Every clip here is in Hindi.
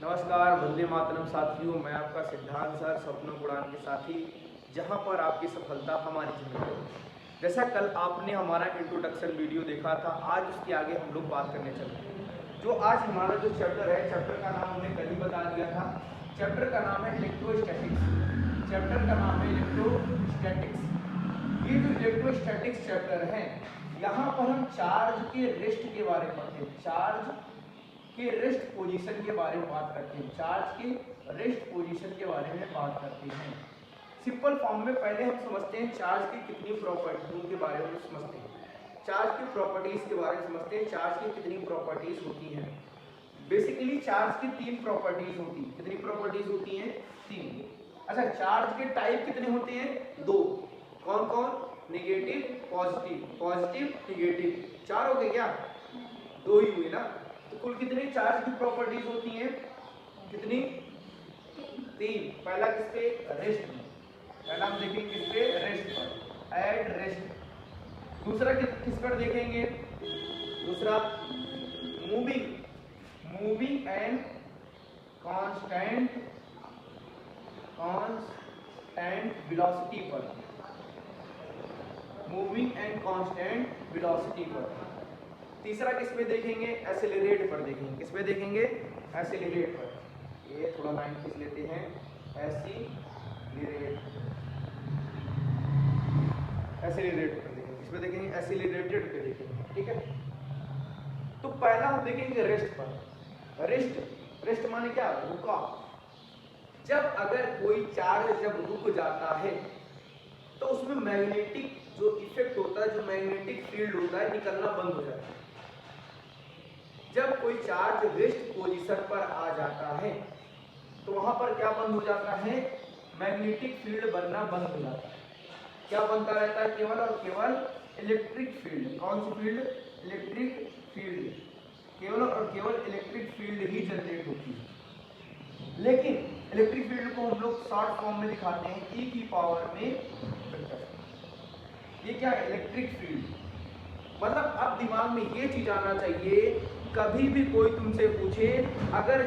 नमस्कार, वंदे मातरम साथियों। मैं आपका सिद्धांत सर, सपनों को उड़ान के साथी, जहां पर आपकी सफलता हमारी जिम्मेदारी। जैसा कल आपने हमारा इंट्रोडक्शन वीडियो देखा था, आज उसके आगे हम लोग बात करने चलते हैं। जो आज हमारा जो चैप्टर है, चैप्टर का नाम हमने कल ही बता दिया था। चैप्टर का नाम है इलेक्ट्रोस्टैटिक्स। चैप्टर का नाम है इलेक्ट्रोस्टैटिक्स। ये जो इलेक्ट्रोस्टैटिक्स चैप्टर है, यहाँ पर हम चार्ज के रेस्ट के बारे में पढ़ते हैं। चार्ज के रेस्ट पोजीशन के बारे में बात करते हैं। चार्ज के रेस्ट पोजीशन के बारे में बात करते हैं। सिंपल फॉर्म में पहले हम समझते हैं चार्ज की कितनी प्रॉपर्टियों के बारे में समझते हैं। चार्ज की प्रॉपर्टीज के बारे में समझते हैं। चार्ज की कितनी प्रॉपर्टीज होती हैं। बेसिकली चार्ज की तीन प्रॉपर्टीज होती हैं। कितनी प्रॉपर्टीज होती हैं? तीन। अच्छा, चार्ज के टाइप कितने होते हैं? दो। कौन कौन? Negative, positive. पॉजिटिव, नेगेटिव, चार हो गए क्या? दो ही हुए ना। तो कुल कितनी चार्ज की प्रॉपर्टीज होती हैं? कितनी? तीन। पहला किस पे? रेस्ट में। पहला हम देखेंगे किस पे? रेस्ट पर, एट रेस्ट। दूसरा किस पर देखेंगे? दूसरा moving, moving and constant velocity पर। मूविंग एंड कांस्टेंट वेलोसिटी पर। तीसरा किस पे देखेंगे? एक्सेलरेट पर देखेंगे। किस पे देखेंगे? एक्सेलरेट पर। ये थोड़ा लाइन खींच लेते हैं। एक्सेलरेट, एक्सेलरेट पर देखेंगे। किस पे देखेंगे? एक्सेलरेटेड पे देखेंगे। ठीक है। तो पहला हम देखेंगे रेस्ट पर। रेस्ट, रेस्ट माने क्या? रुका। जब अगर कोई चार्ज जब रुक जाता है तो उसमें मैग्नेटिक जो इफेक्ट होता है, जो मैग्नेटिक फील्ड होता है, निकलना बंद हो जाता है। जब कोई चार्ज रेस्ट पोजीशन पर आ जाता है तो वहां पर क्या बंद हो जाता है? मैग्नेटिक फील्ड बनना बंद हो जाता है। क्या बनता रहता है? केवल और केवल इलेक्ट्रिक फील्ड। कौन सी फील्ड? Electric field. केवल और केवल इलेक्ट्रिक फील्ड ही जनरेट होती है। लेकिन इलेक्ट्रिक फील्ड को हम लोग शॉर्ट फॉर्म में दिखाते हैं, ई की पावर में वेक्टर। ये क्या है? Electric field. मतलब अब दिमाग में ये चीज आना चाहिए, कभी भी कोई तुमसे पूछे अगर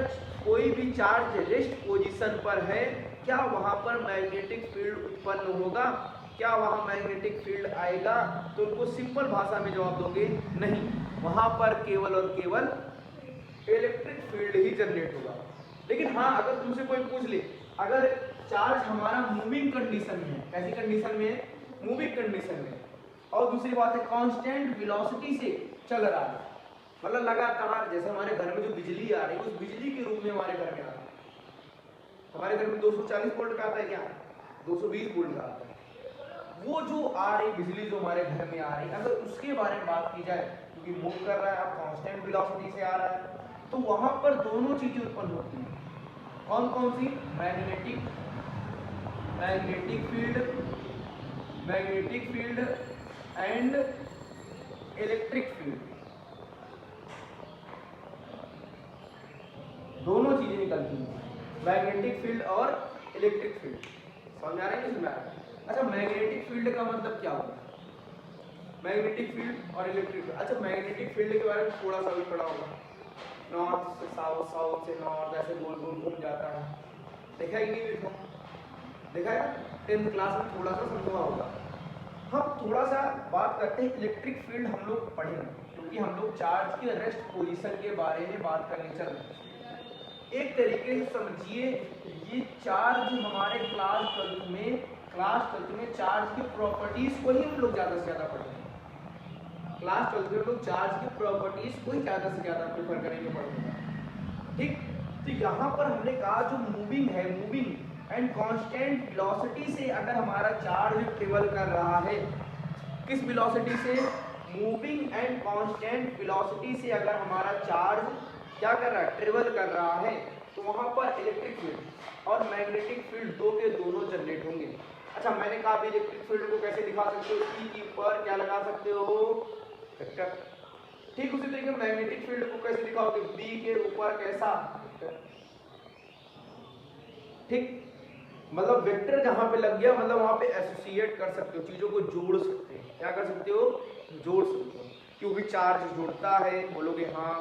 कोई भी चार्ज रेस्ट पोजीशन पर है, क्या वहां पर मैग्नेटिक फील्ड उत्पन्न होगा? क्या वहां मैग्नेटिक फील्ड आएगा? तो उनको सिंपल भाषा में जवाब दोगे, नहीं। वहां पर केवल और केवल इलेक्ट्रिक फील्ड ही जनरेट होगा। लेकिन हाँ, अगर तुमसे कोई पूछ ले अगर चार्ज हमारा मूविंग कंडीशन में है, कैसी कंडीशन में? मूविंग कंडीशन में, और दूसरी बात है कांस्टेंट वेलोसिटी से चल रहा है, मतलब लगातार, जैसे हमारे घर में जो बिजली आ रही है उस बिजली के रूप में हमारे घर में आ रहा है। हमारे घर में 240 वोल्ट का आता है क्या? 220 वोल्ट का आता है। वो जो आ रही बिजली जो हमारे घर में आ रही, अगर उसके बारे में बात की जाए, क्योंकि मूव कर रहा है, अब कांस्टेंट वेलोसिटी से आ रहा है, तो वहां पर दोनों चीजें उत्पन्न होती हैं। कौन कौन सी? Magnetic, magnetic field, magnetic field and electric field. दोनों चीजें निकलती हैं, मैग्नेटिक फील्ड और इलेक्ट्रिक फील्ड। समझ आ रहा है? इसमें अच्छा, मैग्नेटिक फील्ड का मतलब क्या होता है? मैग्नेटिक फील्ड और इलेक्ट्रिक फील्ड। अच्छा, मैग्नेटिक फील्ड के बारे में थोड़ा सा भी पढ़ा होगा। नॉर्थ से साउथ, साउथ से नॉर्थ, ऐसे गोल गोल घूम जाता है। देखा ही नहीं? देखो, देखा है? 10th क्लास में थोड़ा सा समझा होगा। हम थोड़ा सा बात करते हैं इलेक्ट्रिक फील्ड, हम लोग पढ़ेंगे क्योंकि हम लोग चार्ज के रेस्ट पोजीशन के बारे में बात करने चल रहे हैं। एक तरीके से समझिए, ये चार्ज हमारे क्लास 12 में चार्ज की प्रॉपर्टीज को ही हम लोग ज्यादा से ज्यादा पढ़ेंगे। क्लास 12 में लोग चार्ज की प्रॉपर्टीज को ही ज्यादा से ज्यादा प्रेफर करेंगे पढ़ने। ठीक, तो यहाँ पर हमने कहा जो मूविंग है, मूविंग एंड कांस्टेंट वेलोसिटी से अगर हमारा चार्ज ट्रेवल कर रहा है, किस वेलोसिटी से? मूविंग एंड कांस्टेंट वेलोसिटी से अगर हमारा चार्ज क्या कर रहा है? ट्रेवल कर रहा है, तो वहां पर इलेक्ट्रिक फील्ड और मैग्नेटिक फील्ड दो के दोनों जनरेट होंगे। अच्छा, मैंने कहा अभी इलेक्ट्रिक फील्ड को कैसे दिखा सकते हो? ई के ऊपर क्या लगा सकते हो? वेक्टर। ठीक उसी तरीके मैग्नेटिक फील्ड को कैसे दिखाओगे? बी के ऊपर कैसा? वेक्टर। ठीक, मतलब वेक्टर जहां पे लग गया, मतलब वहां पे एसोसिएट कर सकते हो, चीजों को जोड़ सकते हो। क्या कर सकते हो? जोड़ सकते हो। क्योंकि चार्ज जुड़ता है, बोलोगे हाँ,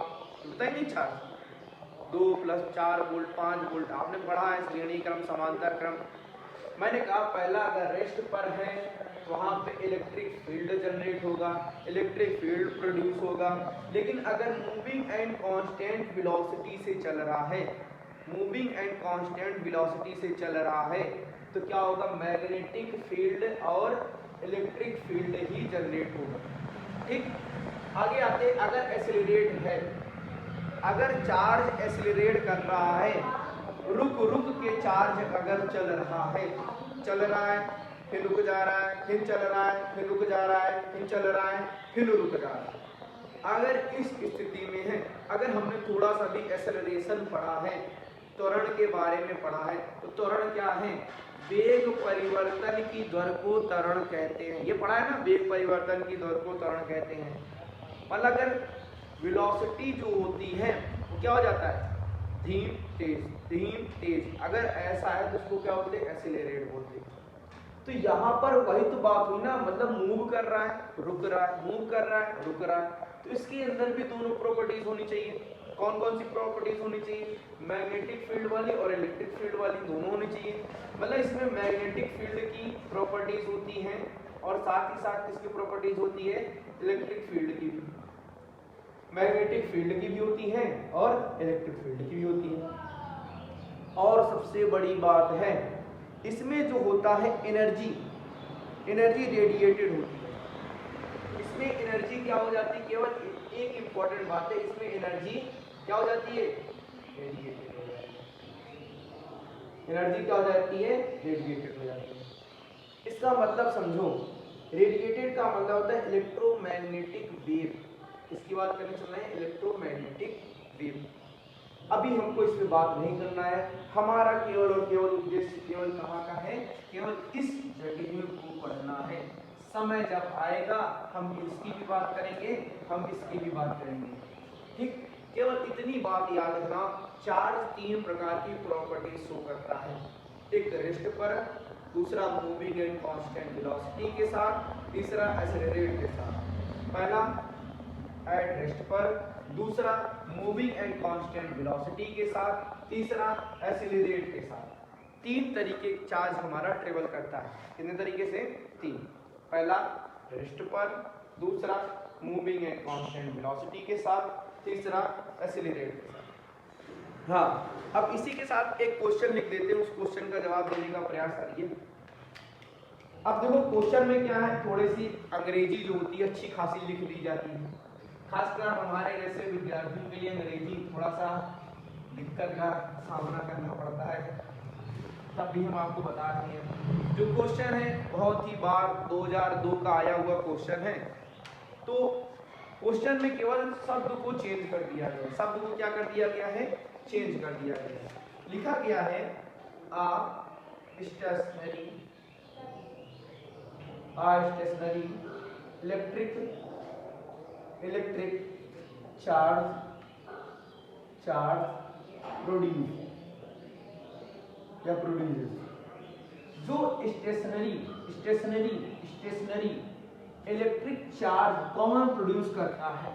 जुड़ता ही नहीं चार्ज। 2 + 4 वोल्ट 5 वोल्ट आपने पढ़ा है, श्रेणी क्रम समांतर क्रम। मैंने कहा पहला अगर रेस्ट पर है वहाँ पे इलेक्ट्रिक फील्ड जनरेट होगा, इलेक्ट्रिक फील्ड प्रोड्यूस होगा। लेकिन अगर मूविंग एंड कांस्टेंट वेलोसिटी से चल रहा है, मूविंग एंड कांस्टेंट वेलोसिटी से चल रहा है तो क्या होगा, मैग्नेटिक फील्ड और इलेक्ट्रिक फील्ड ही जनरेट होगा। ठीक, आगे आते अगर एक्सेलरेट है, अगर चार्ज एक्सेलरेट कर रहा है, रुक रुक के चार्ज अगर चल रहा है, फिर रुक जा रहा है, फिर चल रहा है, फिर रुक जा रहा है, फिर चल रहा है, फिर रुक जा रहा है। अगर इस स्थिति में है, अगर हमने थोड़ा सा भी एक्सेलरेशन पढ़ा है, त्वरण के बारे में पढ़ा है, तो त्वरण क्या है, वेग परिवर्तन की दर को त्वरण कहते हैं। ये पढ़ा है ना, वेग परिवर्तन की दर को त्वरण कहते हैं। मतलब अगर वेलोसिटी जो होती है वो क्या हो जाता है, धीम तेज। अगर ऐसा है तो उसको क्या बोलते हैं, एक्सीलरेट बोलते हैं। तो यहाँ पर वही तो बात हुई ना, मतलब मूव कर रहा है, रुक रहा है, मूव कर रहा है, रुक रहा है। तो इसके अंदर भी दोनों प्रॉपर्टीज होनी चाहिए। कौन कौन सी प्रॉपर्टीज होनी चाहिए, मैग्नेटिक फील्ड वाली और इलेक्ट्रिक फील्ड वाली, दोनों होनी चाहिए। मतलब इसमें मैग्नेटिक फील्ड की प्रॉपर्टीज होती हैं और साथ ही साथ इसकी प्रॉपर्टीज होती है इलेक्ट्रिक फील्ड की भी, मैग्नेटिक फील्ड की भी होती है और इलेक्ट्रिक फील्ड की भी होती है। और सबसे बड़ी बात है इसमें जो होता है एनर्जी रेडिएटेड होती है। इसमें एनर्जी क्या हो जाती है, केवल एक इंपॉर्टेंट बात है, इसमें एनर्जी क्या हो जाती है, रेडिएटेड हो जाती है। एनर्जी क्या हो जाती है, रेडिएटेड हो जाती है। इसका मतलब समझो, रेडिएटेड का मतलब होता है इलेक्ट्रोमैग्नेटिक वेव। इसकी बात करने चल रहे हैं, इलेक्ट्रोमैग्नेटिक वेव। अभी हमको इस पे बात नहीं करना है, हमारा केवल और केवल उद्देश्य केवल कहाँ का है, केवल इस जटिल को पढ़ना है। समय जब आएगा हम इसकी भी बात करेंगे, हम इसकी भी बात करेंगे। ठीक, केवल इतनी बात याद रखना, चार्ज 3 प्रकार की प्रॉपर्टी शो करता है। एक रेस्ट पर, दूसरा मूविंग एंड कांस्टेंट वेलोसिटी के साथ, तीसरा एक्सेलरेट के साथ। पहला एट रेस्ट पर, दूसरा मूविंग एंड कांस्टेंट वेलोसिटी के साथ, तीसरा एक्सेलरेट के साथ। 3 तरीके चार्ज हमारा ट्रेवल करता है। कितने तरीके से, 3। पहला रेस्ट पर, दूसरा मूविंग एंड कांस्टेंट वेलोसिटी के साथ, तीसरा एक्सेलरेट के साथ। हाँ, अब इसी के साथ एक क्वेश्चन लिख देते हैं, उस क्वेश्चन का जवाब देने का प्रयास करिए। अब देखो क्वेश्चन में क्या है, थोड़ी सी अंग्रेजी जो होती है अच्छी खासी लिख दी जाती है। खासकर हमारे जैसे विद्यार्थियों के लिए अंग्रेजी थोड़ा सा दिक्कत का सामना करना पड़ता है, तब भी हम आपको बता रहे हैं। जो क्वेश्चन है बहुत ही बार 2002 का आया हुआ क्वेश्चन है। तो क्वेश्चन में केवल शब्द को चेंज कर दिया गया, शब्द को क्या कर दिया गया है, चेंज कर दिया गया है। लिखा गया है स्टेशनरी इलेक्ट्रिक चार्ज प्रोड्यूस या प्रोड्यूस। जो स्टेशनरी इलेक्ट्रिक चार्ज कौन प्रोड्यूस करता है,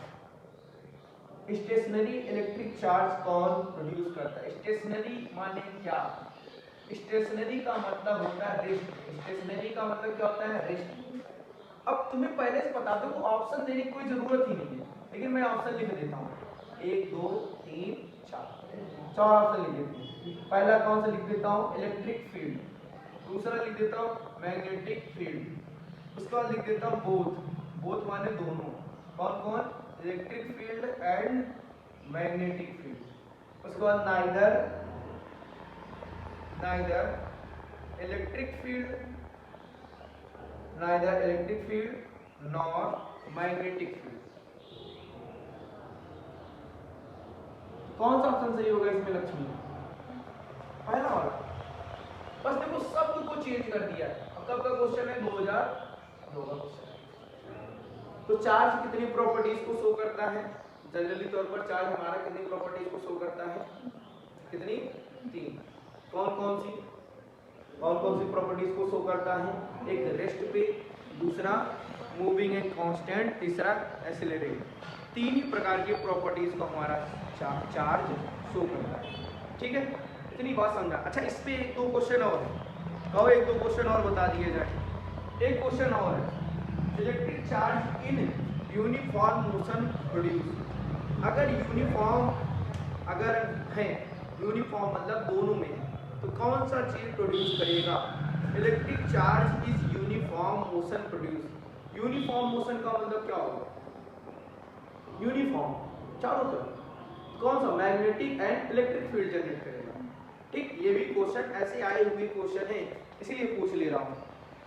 स्टेशनरी इलेक्ट्रिक चार्ज कौन प्रोड्यूस करता है। स्टेशनरी माने क्या, स्टेशनरी का मतलब होता है रेस्ट। स्टेशनरी का मतलब क्या होता है, रेस्ट। अब तुम्हें पहले से बता दो, ऑप्शन देने की कोई जरूरत ही नहीं है, लेकिन मैं ऑप्शन लिख देता हूँ। 1 2 3 4 ऑप्शन लिख देता हूँ। पहला कौन सा लिख देता हूँ, इलेक्ट्रिक फील्ड। दूसरा लिख देता हूँ मैग्नेटिक फील्ड। उसके बाद लिख देता हूँ बोथ माने दोनों। कौन कौन, electric field and magnetic field. उसके बाद neither electric field nor magnetic field. कौन सा ऑप्शन सही होगा इसमें लक्ष्मी, पहला वाला। बस देखो शब्द को चेंज कर दिया। अब कब का क्वेश्चन है, 2002 का क्वेश्चन है। तो चार्ज कितनी प्रॉपर्टीज को शो करता है, जनरली तौर पर चार्ज हमारा कितनी प्रॉपर्टीज को शो करता है, कितनी, 3। कौन कौन सी प्रॉपर्टीज को शो करता है, एक रेस्ट पे, दूसरा मूविंग एंड कांस्टेंट, तीसरा एक्सेलरेट। तीन ही प्रकार की प्रॉपर्टीज को हमारा चार्ज शो करता है। ठीक है, इतनी बात समझा। अच्छा, इस पे एक दो क्वेश्चन और है, कहो एक दो क्वेश्चन और बता दिए जाए। एक क्वेश्चन और है, electric charge in uniform motion produce. अगर यूनिफॉर्म अगर है, यूनिफॉर्म मतलब दोनों में, तो कौन सा चीज प्रोड्यूस करेगा? Electric charge is uniform motion produce. Uniform motion का मतलब क्या होगा? यूनिफॉर्म चारों तरफ, कौन सा? Magnetic and electric field generate करेगा। ठीक, ये भी क्वेश्चन ऐसे आए हुए क्वेश्चन है, इसीलिए पूछ ले रहा हूँ।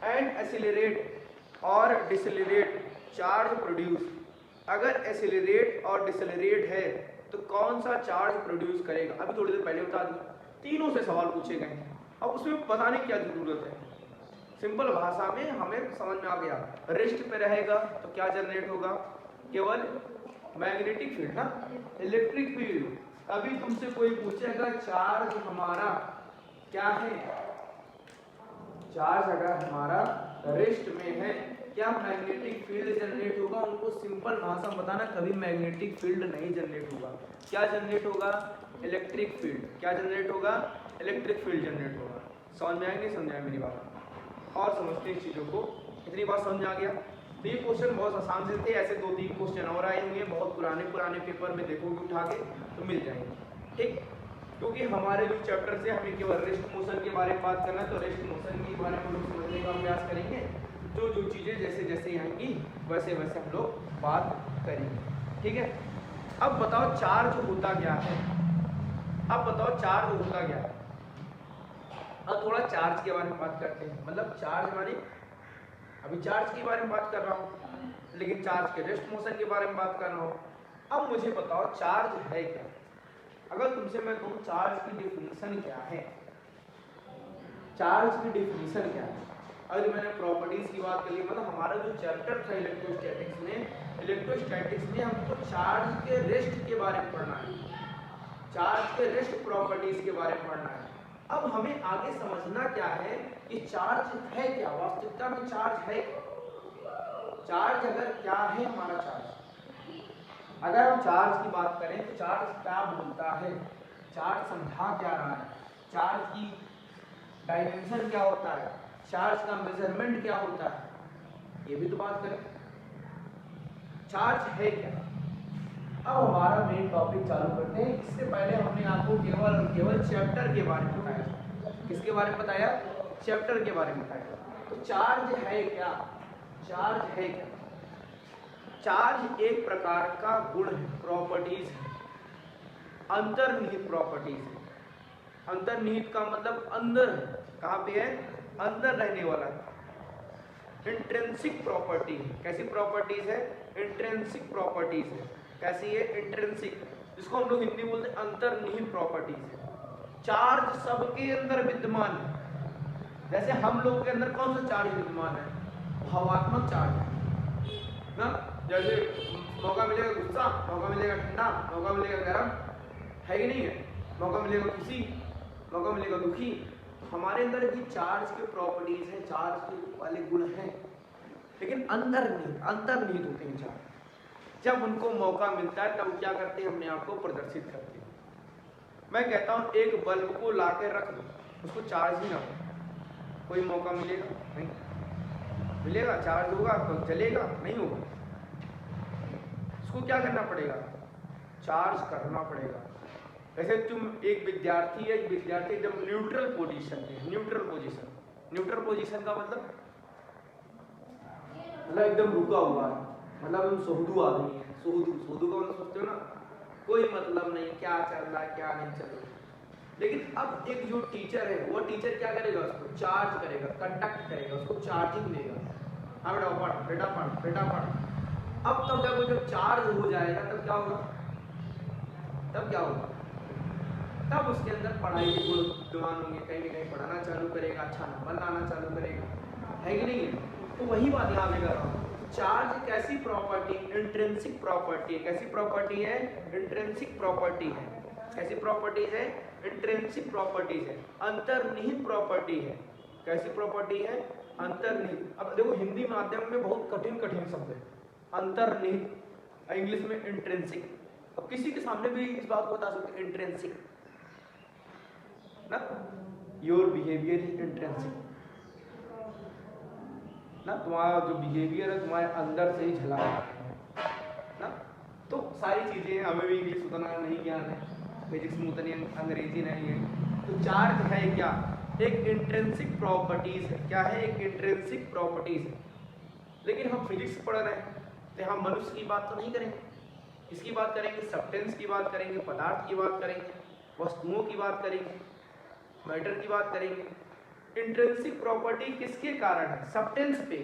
एंड एसिलरेट और डिसलेरेट चार्ज प्रोड्यूस। अगर एसिलरेट और डिसलेरेट है तो कौन सा चार्ज प्रोड्यूस करेगा? अभी थोड़ी देर पहले बता दिया, तीनों से सवाल पूछे गए हैं, अब उसमें बताने की क्या जरूरत है? सिंपल भाषा में हमें समझ में आ गया। रेस्ट पे रहेगा तो क्या जनरेट होगा? केवल मैग्नेटिक फील्ड ना, इलेक्ट्रिक फील्ड। अभी तुमसे कोई पूछेगा चार्ज हमारा क्या है, चार्ज अगर हमारा रेस्ट में है, क्या मैग्नेटिक फील्ड जनरेट होगा? उनको सिंपल भाषा में बताना, कभी मैग्नेटिक फील्ड नहीं जनरेट होगा। क्या जनरेट होगा? Electric field. क्या जनरेट होगा? इलेक्ट्रिक फील्ड जनरेट होगा। समझ में आएगी? नहीं समझ आए मेरी बात? और समझते हैं चीज़ों को, इतनी बात समझ आ गया। तो ये क्वेश्चन बहुत आसान से थे, ऐसे 2-3 क्वेश्चन और आए होंगे, बहुत पुराने पेपर में देखोगे उठा के तो मिल जाएंगे। ठीक, क्योंकि हमारे जो चैप्टर से हमें केवल रेस्ट मोशन के बारे में बात करना है, तो रेस्ट मोशन के बारे में हम लोग समझने का प्रयास करेंगे। जो चीज़ें जैसे जैसे आएंगी वैसे वैसे हम लोग बात करेंगे। ठीक है, अब बताओ चार्ज होता क्या है? अब बताओ चार्ज होता क्या है? अब थोड़ा चार्ज के बारे में बात करते हैं। मतलब चार्ज माने, अभी चार्ज के बारे में बात कर रहा हूँ, लेकिन चार्ज के रेस्ट मोशन के बारे में बात कर रहा हूँ। अब मुझे बताओ चार्ज है क्या? अगर तुमसे मैं कहूँ चार्ज की डिफिनीशन क्या है, चार्ज की डिफिनीशन क्या है? अगर मैंने प्रॉपर्टीज की बात करी, मतलब हमारा जो चैप्टर था इलेक्ट्रोस्टैटिक्स में हमको चार्ज के रेस्ट के बारे में पढ़ना है, चार्ज के रेस्ट प्रॉपर्टीज के बारे में पढ़ना है। अब हमें आगे समझना क्या है कि चार्ज है क्या, वास्तविकता में चार्ज है। चार्ज अगर क्या है हमारा चार्ज, अगर हम चार्ज की बात करें तो चार्ज क्या बोलता है, चार्ज समझा क्या रहा है, चार्ज की डायमेंशन क्या होता है, चार्ज का मेजरमेंट क्या होता है, ये भी तो बात करें। चार्ज है क्या? अब हमारा मेन टॉपिक चालू करते हैं। इससे पहले हमने आपको केवल चैप्टर के बारे में बताया। किसके बारे में बताया? चैप्टर के बारे में बताया। तो चार्ज है क्या? चार्ज है क्या? चार्ज एक प्रकार का गुण है, प्रॉपर्टीज है, अंतर्निहित प्रॉपर्टीज है। अंतर्निहित का मतलब अंदर है, कहाँ पे है? अंदर रहने वाला है। इंट्रिंसिक प्रॉपर्टी है। कैसी प्रॉपर्टीज है? इंट्रिंसिक प्रॉपर्टीज है। कैसी है? इंट्रिंसिक, जिसको हम लोग हिंदी बोलते हैं अंतर्निहित प्रॉपर्टीज है। चार्ज सबके अंदर विद्यमान है। जैसे हम लोग के अंदर कौन सा चार्ज विद्यमान है? भावात्मक चार्ज है ना। जैसे मौका मिलेगा गुस्सा, मौका मिलेगा ठंडा, मौका मिलेगा गर्म, है कि नहीं है? मौका मिलेगा खुशी, मौका मिलेगा दुखी। हमारे अंदर भी चार्ज के प्रॉपर्टीज हैं, चार्ज के वाले गुण हैं, लेकिन अंतर्निहित होते हैं चार्ज। जब उनको मौका मिलता है तब क्या करते हैं? अपने आप को प्रदर्शित करते हैं। मैं कहता हूँ एक बल्ब को ला के रख दो, उसको चार्ज ही ना हो, कोई मौका मिलेगा? नहीं मिलेगा। चार्ज होगा तो जलेगा? नहीं होगा। उसको क्या करना पड़ेगा? चार्ज करना पड़ेगा। वैसे तुम एक विद्यार्थी जब न्यूट्रल पोजीशन पे, न्यूट्रल पोजीशन का मतलब एकदम रुका हुआ है, मतलब हम सोहदू आदमी है। सोहदू का मतलब सोचते हो ना, कोई मतलब नहीं क्या चल रहा है क्या नहीं चल रहा। लेकिन अब एक जो टीचर है, वो टीचर क्या करेगा? उसको चार्ज करेगा, कंडक्ट करेगा, उसको चार्जिंग देगा। हाँ बेटा पढ़। अब तब जब वो जब चार्ज हो जाएगा तब क्या होगा? तब उसके अंदर पढ़ाई के गुण विद्यमान होंगे, कहीं ना कहीं पढ़ाना चालू करेगा, अच्छा नंबर लाना चालू करेगा, है कि नहीं है? तो वही बात यहाँ पे कर रहा हूँ। चार्ज कैसी प्रॉपर्टी? Intrinsic property. कैसी प्रॉपर्टी है? इंट्रिंसिक प्रॉपर्टी है। कैसी प्रॉपर्टीज है? इंट्रिंसिक प्रॉपर्टीज है, अंतर्निहित प्रॉपर्टी है। कैसी प्रॉपर्टी है? अंतर्निहित। अब देखो हिंदी माध्यम में बहुत कठिन शब्द है। अंतर्निहित इंग्लिश में इंट्रिंसिक। अब किसी के सामने भी इस बात को बता सकते हैं इंट्रिंसिक ना, योर बिहेवियर इज इंट्रिंसिक ना, तुम्हारा जो बिहेवियर है तुम्हारे अंदर से ही झलक है ना। तो सारी चीजें हमें भी इंग्लिश उतना नहीं ज्ञान है, फिजिक्स में उतनी अंग्रेजी नहीं है। तो चार्ज है क्या, एक इंट्रिंसिक प्रॉपर्टीज है। क्या है, एक इंट्रिंसिक प्रॉपर्टीज है। लेकिन हम फिजिक्स पढ़ रहे हैं तो हम मनुष्य की बात तो नहीं करेंगे, इसकी बात करेंगे, सब्सटेंस की बात करेंगे, पदार्थ की बात करेंगे, वस्तुओं की बात करेंगे, मैटर की बात करेंगे। इंट्रिंसिक प्रॉपर्टी किसके कारण है, सब्सटेंस पे,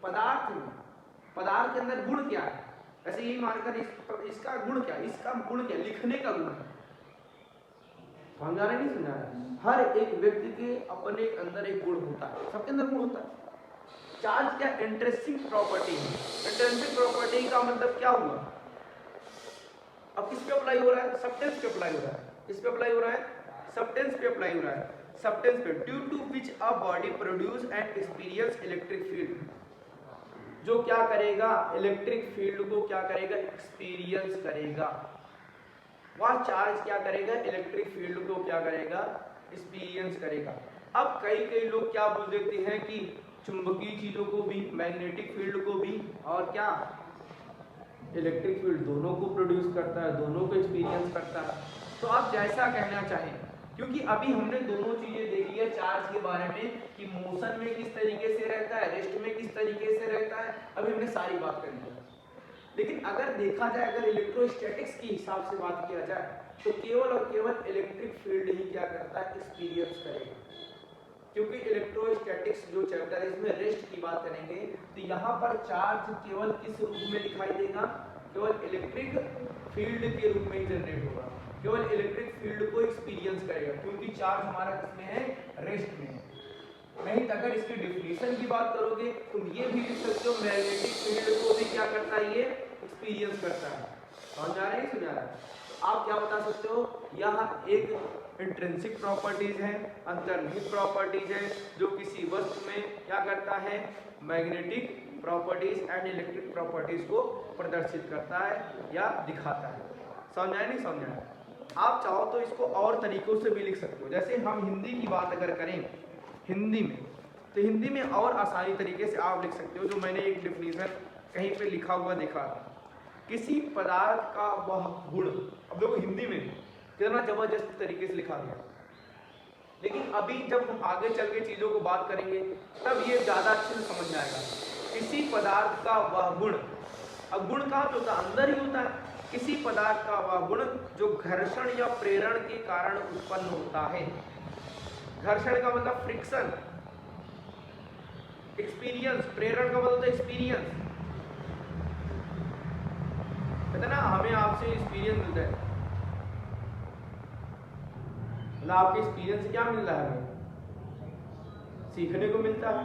पदार्थ में। पदार्थ के अंदर गुण क्या है, ऐसे यही मानकर इसका गुण क्या, इसका गुण क्या, लिखने का गुण है। समझा रहे नहीं समझा रहे, हर एक व्यक्ति के अपने अंदर एक गुण होता है, सबके अंदर गुण होता है। चार्ज क्या इंट्रिंसिक प्रॉपर्टी है। इंट्रिंसिक प्रॉपर्टी का मतलब क्या हुआ, अब किस पे अप्लाई हो रहा है, सब्सटेंस पे अप्लाई हो रहा है। किस पे अप्लाई हो रहा है, सब्सटेंस पे अप्लाई हो रहा है। सब्सटेंस पे, due to which a body produce and experience electric field, जो क्या करेगा, इलेक्ट्रिक फील्ड को क्या करेगा, एक्सपीरियंस करेगा। वह चार्ज क्या करेगा, इलेक्ट्रिक फील्ड को क्या करेगा, एक्सपीरियंस करेगा। अब कई लोग क्या बोल देते हैं कि चुंबकीय चीजों को भी, मैग्नेटिक फील्ड को भी, और क्या इलेक्ट्रिक फील्ड, दोनों को प्रोड्यूस करता है, दोनों को एक्सपीरियंस करता है। तो आप जैसा कहना चाहें, क्योंकि अभी हमने दोनों चीजें देखी है चार्ज के बारे में कि मोशन में किस तरीके से रहता है, रेस्ट में किस तरीके से रहता है, अभी हमने सारी बात कर ली है। लेकिन अगर देखा जाए, अगर इलेक्ट्रोस्टैटिक्स के हिसाब से बात किया जाए, तो केवल और केवल इलेक्ट्रिक फील्ड ही क्या करता है, एक्सपीरियंस करेगा। क्योंकि इलेक्ट्रोस्टैटिक्स जो चैप्टर है इसमें रेस्ट की बात करेंगे, तो यहाँ पर चार्ज केवल किस रूप में दिखाई देगा, केवल इलेक्ट्रिक फील्ड के रूप में ही जनरेट होगा, केवल इलेक्ट्रिक फील्ड को एक्सपीरियंस करेगा, क्योंकि चार्ज हमारा किसमें है, रेस्ट में है। नहीं, अगर इसकी डिफिनेशन की बात करोगे तो ये भी लिख सकते हो, मैग्नेटिक फील्ड को भी क्या करता है, ये एक्सपीरियंस करता है। समझ आ रहा है, समझ आ रहा है। आप क्या बता सकते हो, यहाँ एक इंट्रिंसिक प्रॉपर्टीज है, अंतर्निहित प्रॉपर्टीज है, जो किसी वस्तु में क्या करता है, magnetic properties and electric properties को प्रदर्शित करता है या दिखाता है। समझ आया नहीं समझ आया। आप चाहो तो इसको और तरीकों से भी लिख सकते हो। जैसे हम हिंदी की बात अगर करें, हिंदी में, तो हिंदी में और आसानी तरीके से आप लिख सकते हो, जो मैंने एक डिफिनेशन कहीं पे लिखा हुआ देखा था, किसी पदार्थ का वह गुण। अब देखो हिंदी में कितना जबरदस्त तरीके से लिखा गया, लेकिन अभी जब हम आगे चल के चीजों को बात करेंगे तब ये ज्यादा अच्छे से समझ में आएगा। किसी पदार्थ का वह गुण, अब गुण कहाँ पे होता है, अंदर ही होता है। किसी पदार्थ का वह गुण जो घर्षण या प्रेरण के कारण उत्पन्न होता है। घर्षण का मतलब फ्रिक्शन, एक्सपीरियंस, प्रेरण का मतलब एक्सपीरियंस, कहते ना हमें आपसे एक्सपीरियंस मिलता है, मतलब आपके एक्सपीरियंस से क्या मिल रहा है, हमें सीखने को मिलता है।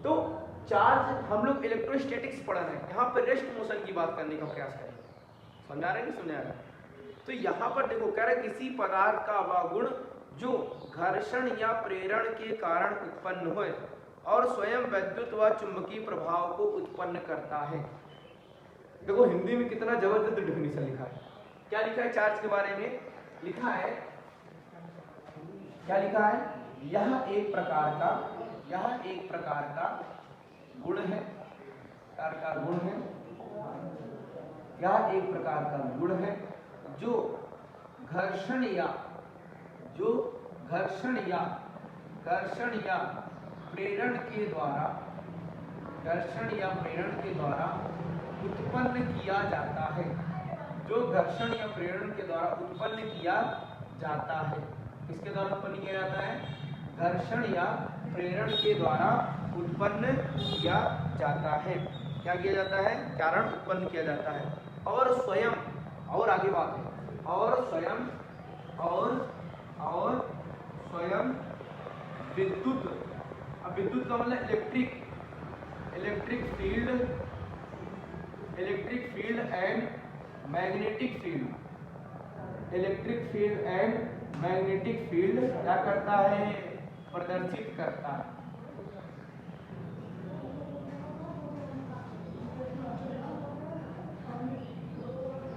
तो चार्ज, हम लोग इलेक्ट्रोस्टैटिक्स पढ़ रहे हैं, यहाँ पर रेस्ट मोशन की बात करने का प्रयास करें। समझा रहे नहीं समझा रहे। तो यहाँ पर देखो कह रहे किसी पदार्थ का वह गुण जो घर्षण या प्रेरण के कारण उत्पन्न हो और स्वयं विद्युत व चुंबकीय प्रभाव को उत्पन्न करता है। देखो हिंदी में कितना जबरदस्त डेफिनेशन लिखा है। क्या लिखा है चार्ज के बारे में, लिखा है, क्या लिखा है, यह एक प्रकार का गुण है, गुण है, यह एक प्रकार का गुण है जो घर्षण या प्रेरण के द्वारा उत्पन्न किया जाता है, जो घर्षण या प्रेरण के द्वारा उत्पन्न किया जाता है। किसके द्वारा उत्पन्न किया जाता है, घर्षण या प्रेरण के द्वारा उत्पन्न किया जाता है। क्या किया जाता है, कारण उत्पन्न किया जाता है। और स्वयं, और आगे बात है, और स्वयं विद्युत, अब विद्युत का मतलब electric field and magnetic field, क्या करता है, प्रदर्शित करता है।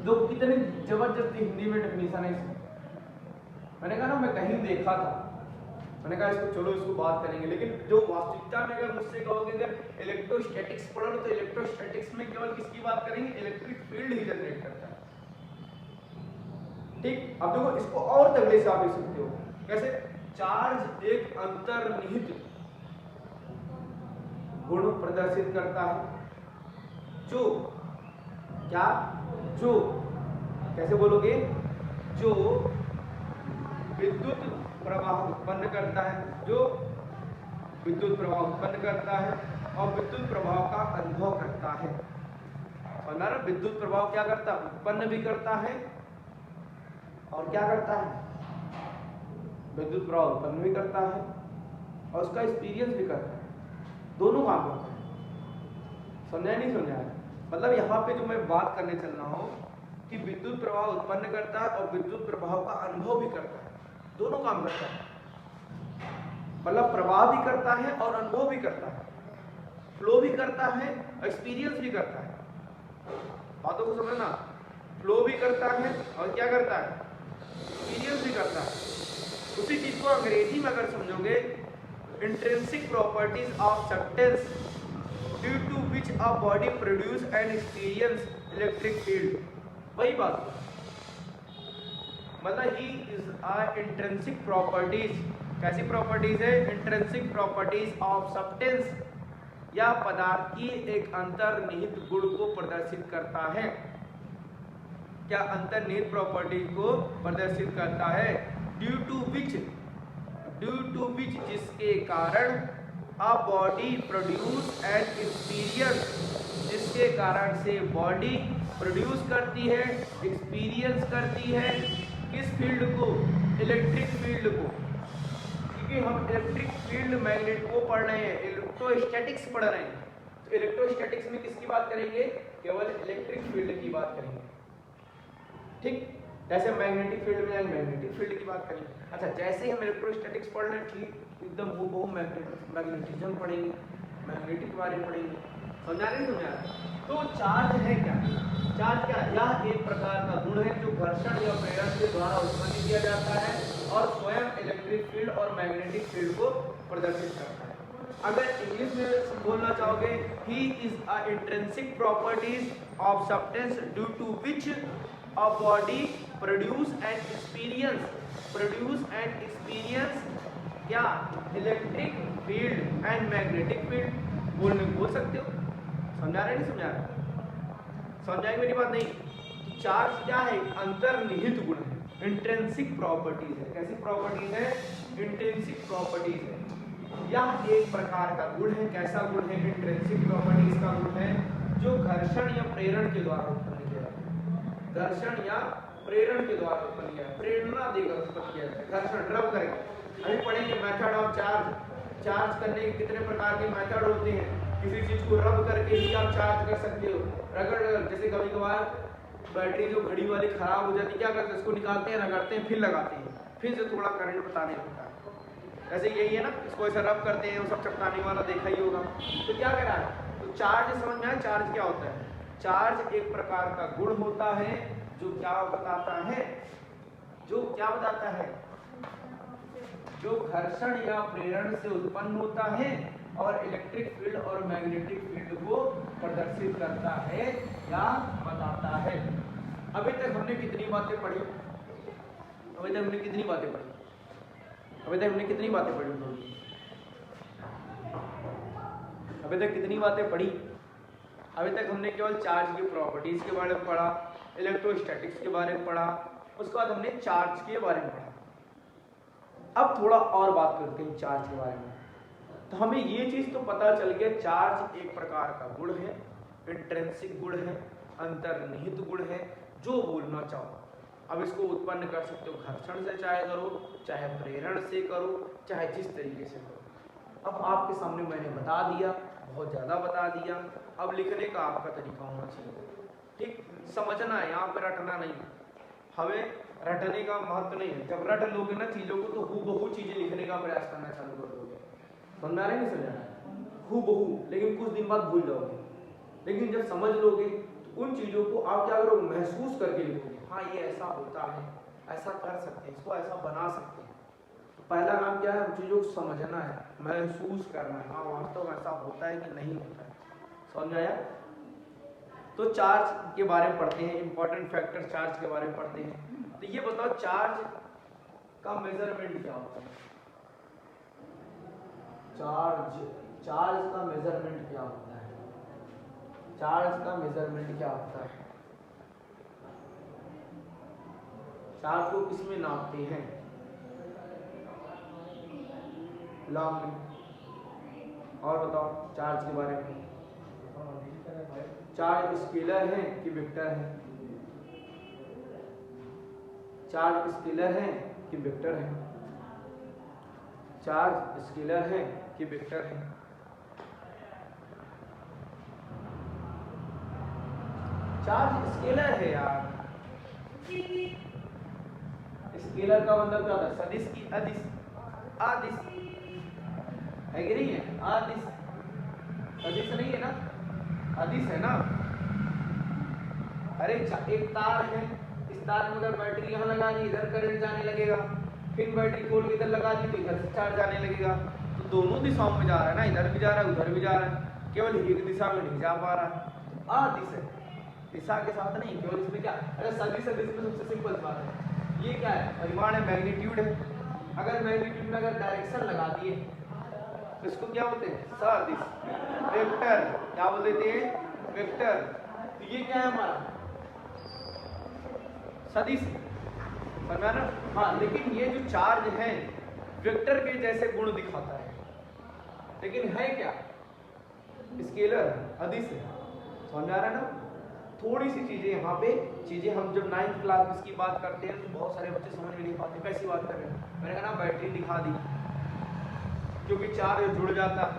जो कितनी जबरदस्त हिंदी में डेफिनेशन है इसकी। मैंने कहा ना मैं कहीं देखा था, मैंने कहा इसको चलो इसको बात करेंगे, लेकिन जो वास्तविकता में अगर मुझसे कहोगे अगर इलेक्ट्रोस्टैटिक्स पढ़ो तो इलेक्ट्रोस्टैटिक्स में केवल किसकी बात करेंगे, इलेक्ट्रिक फील्ड ही जनरेट करता है। ठीक, अब देखो इसको और तगड़े से आप देख सकते हो कैसे, चार्ज एक अंतर्निहित गुण प्रदर्शित करता है जो क्या, जो कैसे बोलोगे, जो विद्युत प्रवाह उत्पन्न करता है, जो विद्युत प्रवाह उत्पन्न करता है और विद्युत प्रवाह का अनुभव करता है। समझना ना, विद्युत प्रभाव क्या करता है, उत्पन्न भी करता है और क्या करता है, विद्युत प्रवाह उत्पन्न भी करता है और उसका एक्सपीरियंस भी करता है, दोनों काम करता है। समझा नहीं समझा? मतलब यहाँ पे जो मैं बात करने चल रहा हूँ कि विद्युत प्रवाह उत्पन्न करता है और विद्युत प्रभाव का अनुभव भी करता है, दोनों काम करता है। मतलब प्रवाह भी करता है और अनुभव भी करता है, फ्लो भी करता है, एक्सपीरियंस भी करता है। बातों को समझना, फ्लो भी करता है और क्या करता है, एक्सपीरियंस भी करता है। उसी चीज को अंग्रेजी में अगर समझोगे, intrinsic properties of substance due to which a body produce and experience electric field, वही बात। मतलब he is a intrinsic properties, कैसी प्रॉपर्टीज है, इंट्रिंसिक प्रॉपर्टीज ऑफ सब्सटेंस या पदार्थ की एक अंतर्निहित गुण को प्रदर्शित करता है। क्या अंतर्निहित प्रॉपर्टी को प्रदर्शित करता है, ड्यू टू विच जिसके कारण अ बॉडी प्रोड्यूस एंड एक्सपीरियंस, जिसके कारण से बॉडी प्रोड्यूस करती है, एक्सपीरियंस करती है किस फील्ड को, इलेक्ट्रिक फील्ड को। क्योंकि हम इलेक्ट्रिक फील्ड मैग्नेट को पढ़ रहे हैं, इलेक्ट्रोस्टैटिक्स पढ़ रहे हैं, तो इलेक्ट्रोस्टैटिक्स में किसकी बात करेंगे, केवल इलेक्ट्रिक फील्ड की बात करेंगे। ठीक, जैसे मैग्नेटिक फील्ड में मैग्नेटिक फील्ड की बात करेंगे। अच्छा, जैसे ही हम इलेक्ट्रोस्टैटिक्स पढ़ रहे हैं, ठीक एकदम वो मैग्नेटिज्म पढ़ेंगे, मैग्नेटिक बारे में पढ़ेंगे। समझा नहीं समझा? तो चार्ज है क्या, चार्ज क्या, यह एक प्रकार का गुण है जो घर्षण या प्रेरण के द्वारा उत्पन्न किया जाता है और स्वयं इलेक्ट्रिक फील्ड और मैग्नेटिक फील्ड को प्रदर्शित करता है। अगर इंग्लिश में बोलना चाहोगे, he is a intrinsic properties of substance due to which a body produce and experience क्या, electric field and magnetic field. बोल सकते हो, समझा रहे नहीं समझा रहे, समझाएंगे मेरी बात नहीं। चार्ज क्या है, अंतर्निहित गुण है, इंट्रिंसिक प्रॉपर्टीज है। कैसी प्रॉपर्टीज है, इंट्रिंसिक प्रॉपर्टीज है। यह एक प्रकार का गुण है, कैसा गुण है, इंट्रिंसिक प्रॉपर्टीज का गुण है जो घर्षण या प्रेरण के द्वारा उत्पन्न किया जाता है, घर्षण या प्रेरण के द्वारा उत्पन्न किया, प्रेरणा देकर उत्पन्न किया जाता है, घर्षण ड्रब करेंगे। अभी पढ़ेंगे मेथड ऑफ चार्ज करने के कितने प्रकार के मेथड होते हैं। किसी चीज को रब करके ही आप चार्ज कर सकते हो, रगड़, जैसे कभी कभार बैटरी जो घड़ी वाली खराब हो जाती है, क्या करते हैं, इसको निकालते हैं, रगड़ते हैं, फिर लगाते हैं, फिर से थोड़ा करंट बताने लगता है। ऐसे यही है ना, इसको ऐसा रब करते हैं, वो सब चपकाने वाला देखा ही होगा। तो क्या कह रहा है, तो चार्ज समझ में आया, चार्ज क्या होता है, चार्ज एक प्रकार का गुण होता है जो क्या बताता है, जो क्या बताता है, जो घर्षण या प्रेरण से उत्पन्न होता है और इलेक्ट्रिक फील्ड और मैग्नेटिक फील्ड को प्रदर्शित करता है या बताता है। अभी तक हमने कितनी बातें पढ़ी, अभी तक हमने कितनी बातें पढ़ी, अभी तक हमने कितनी बातें पढ़ी, अभी तक कितनी बातें पढ़ी। अभी तक हमने केवल चार्ज की प्रॉपर्टीज के बारे में पढ़ा, इलेक्ट्रोस्टैटिक्स के बारे में पढ़ा, उसके बाद हमने चार्ज के बारे में पढ़ा। अब थोड़ा और बात करते हैं चार्ज के बारे में। तो हमें ये चीज तो पता चल गया, चार्ज एक प्रकार का गुण है, इंट्रिंसिक गुण है, अंतर्निहित गुण है, जो बोलना चाहो। अब इसको उत्पन्न कर सकते हो घर्षण से, चाहे करो, चाहे प्रेरण से करो, चाहे जिस तरीके से करो। अब आपके सामने मैंने बता दिया, बहुत ज़्यादा बता दिया। अब लिखने का आपका तरीका होना चाहिए, ठीक, समझना है, यहाँ पर रटना नहीं। हमें रटने का महत्व नहीं है, जब रट लोगे ना चीज़ों को तो हूबहू चीज़ें लिखने का प्रयास करना चालू कर दोगे। समझा रहे नहीं समझा, हूबहू, लेकिन कुछ दिन बाद भूल जाओगे। लेकिन जब समझ लोगे तो उन चीजों को आप क्या करोगे, महसूस करके लिखोगे। हाँ ये ऐसा होता है, ऐसा कर सकते हैं, इसको ऐसा बना सकते हैं। तो पहला काम क्या है, उन चीजों को समझना है, महसूस करना है, हाँ वास्तव में ऐसा होता है कि नहीं होता है। समझ आया? तो चार्ज के बारे में पढ़ते हैं, इंपॉर्टेंट फैक्टर चार्ज के बारे में पढ़ते हैं। तो ये बताओ चार्ज का मेजरमेंट क्या होता है? चार्ज का मेजरमेंट क्या होता है? चार्ज का मेजरमेंट क्या होता है? चार्ज को किस में नापते हैं? कूलम में। और बताओ चार्ज के बारे में। चार्ज स्केलर है कि वेक्टर है? चार्ज स्केलर है कि वेक्टर है? चार्ज स्केलर है कि वेक्टर है? चार्ज स्केलर है यार। स्केलर का मतलब क्या होता है? सदिश की अदिश, आदिश है कि नहीं है? आदिश, सदिश नहीं है ना, अदिश है ना। अरे एक तार है, इस तार में अगर बैटरी यहाँ लगा दी, इधर करंट जाने लगेगा, फिर बैटरी खोल के इधर लगा दी तो इधर से चार्ज आने लगेगा। तो दोनों दिशाओं में जा रहा है ना, इधर भी जा रहा है उधर भी जा रहा है, केवल एक दिशा में नहीं जा पा रहा है। आदिश है, दिशा के साथ नहीं, केवल इसमें क्या, अगर सदिश सदिश में सबसे सिंपल बात है, ये क्या है, परिमाण है, मैग्नीट्यूड है। अगर मैग्नीट्यूड में अगर डायरेक्शन लगा दिए तो इसको क्या बोलते हैं? सदिश, वेक्टर। क्या बोल देते हैं? वेक्टर। तो ये क्या है हमारा? सदिश। समझ में ना? हाँ, लेकिन ये जो चार्ज है वेक्टर के जैसे गुण दिखाता है, लेकिन है क्या? स्केलर, अदिश है। समझ में आ रहा है ना? थोड़ी सी चीजें यहाँ पे, चीजें हम जब 9th क्लास में इसकी बात करते हैं तो बहुत सारे बच्चे समझ में नहीं पाते कैसी बात कर रहे हैं। मैंने कहा ना बैटरी दिखा दी, क्योंकि चार्ज जुड़ जाता है,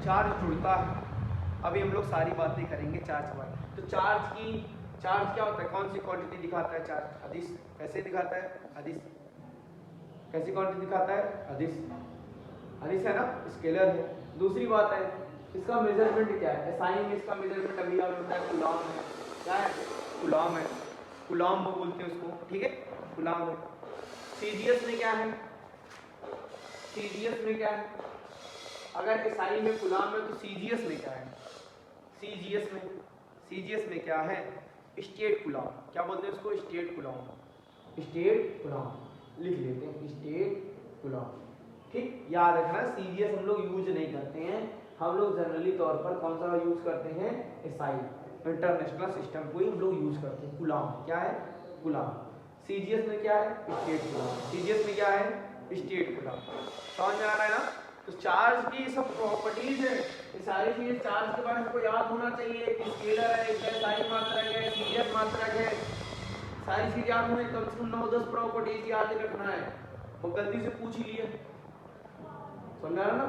चार्ज जुड़ता है। अभी हम लोग सारी बातें करेंगे चार्ज के बारे में। तो चार्ज क्या होता है, कौन सी क्वांटिटी दिखाता है चार्ज? अदिश। कैसे दिखाता है? अदिश। कैसी क्वांटिटी दिखाता है? अदिश। अदिश है ना, स्केलर है। दूसरी बात है इसका मेजरमेंट क्या है? एसआई में इसका मेजरमेंट अभी आप होता है कूलम है। क्या है? कूलम है, कूलम बोलते हैं उसको, ठीक है, कूलम है। सीजीएस में क्या है? सीजीएस में क्या है? अगर एसआई में कूलम है तो सीजीएस में क्या है? सीजीएस में क्या है? State coulomb. क्या बोलते हैं उसको? State coulomb. स्टेट कूलम लिख लेते हैं, स्टेट कूलम। ठीक, याद रखना सीजीएस हम लोग यूज नहीं करते हैं, हम लोग जनरली तौर पर कौन सा यूज करते हैं? एसआई, इंटरनेशनल सिस्टम को ही हम लोग यूज करते हैं। कूलम क्या है? कूलम। सीजीएस में क्या है? State coulomb. सीजीएस में क्या है? State coulomb. समझ में आ रहा है ना? तो चार्ज की सब प्रॉपर्टीज है, ये सारी चीजें चार्ज के बारे में आपको याद होना चाहिए। स्केलर है, एसआई मात्रक है, सीजीएस मात्रक है, सारी चीजें याद होनी, कम से कम 9-10 प्रॉपर्टीज याद रखना है। वो गलती से पूछ ही लिए, समझ आ रहा ना?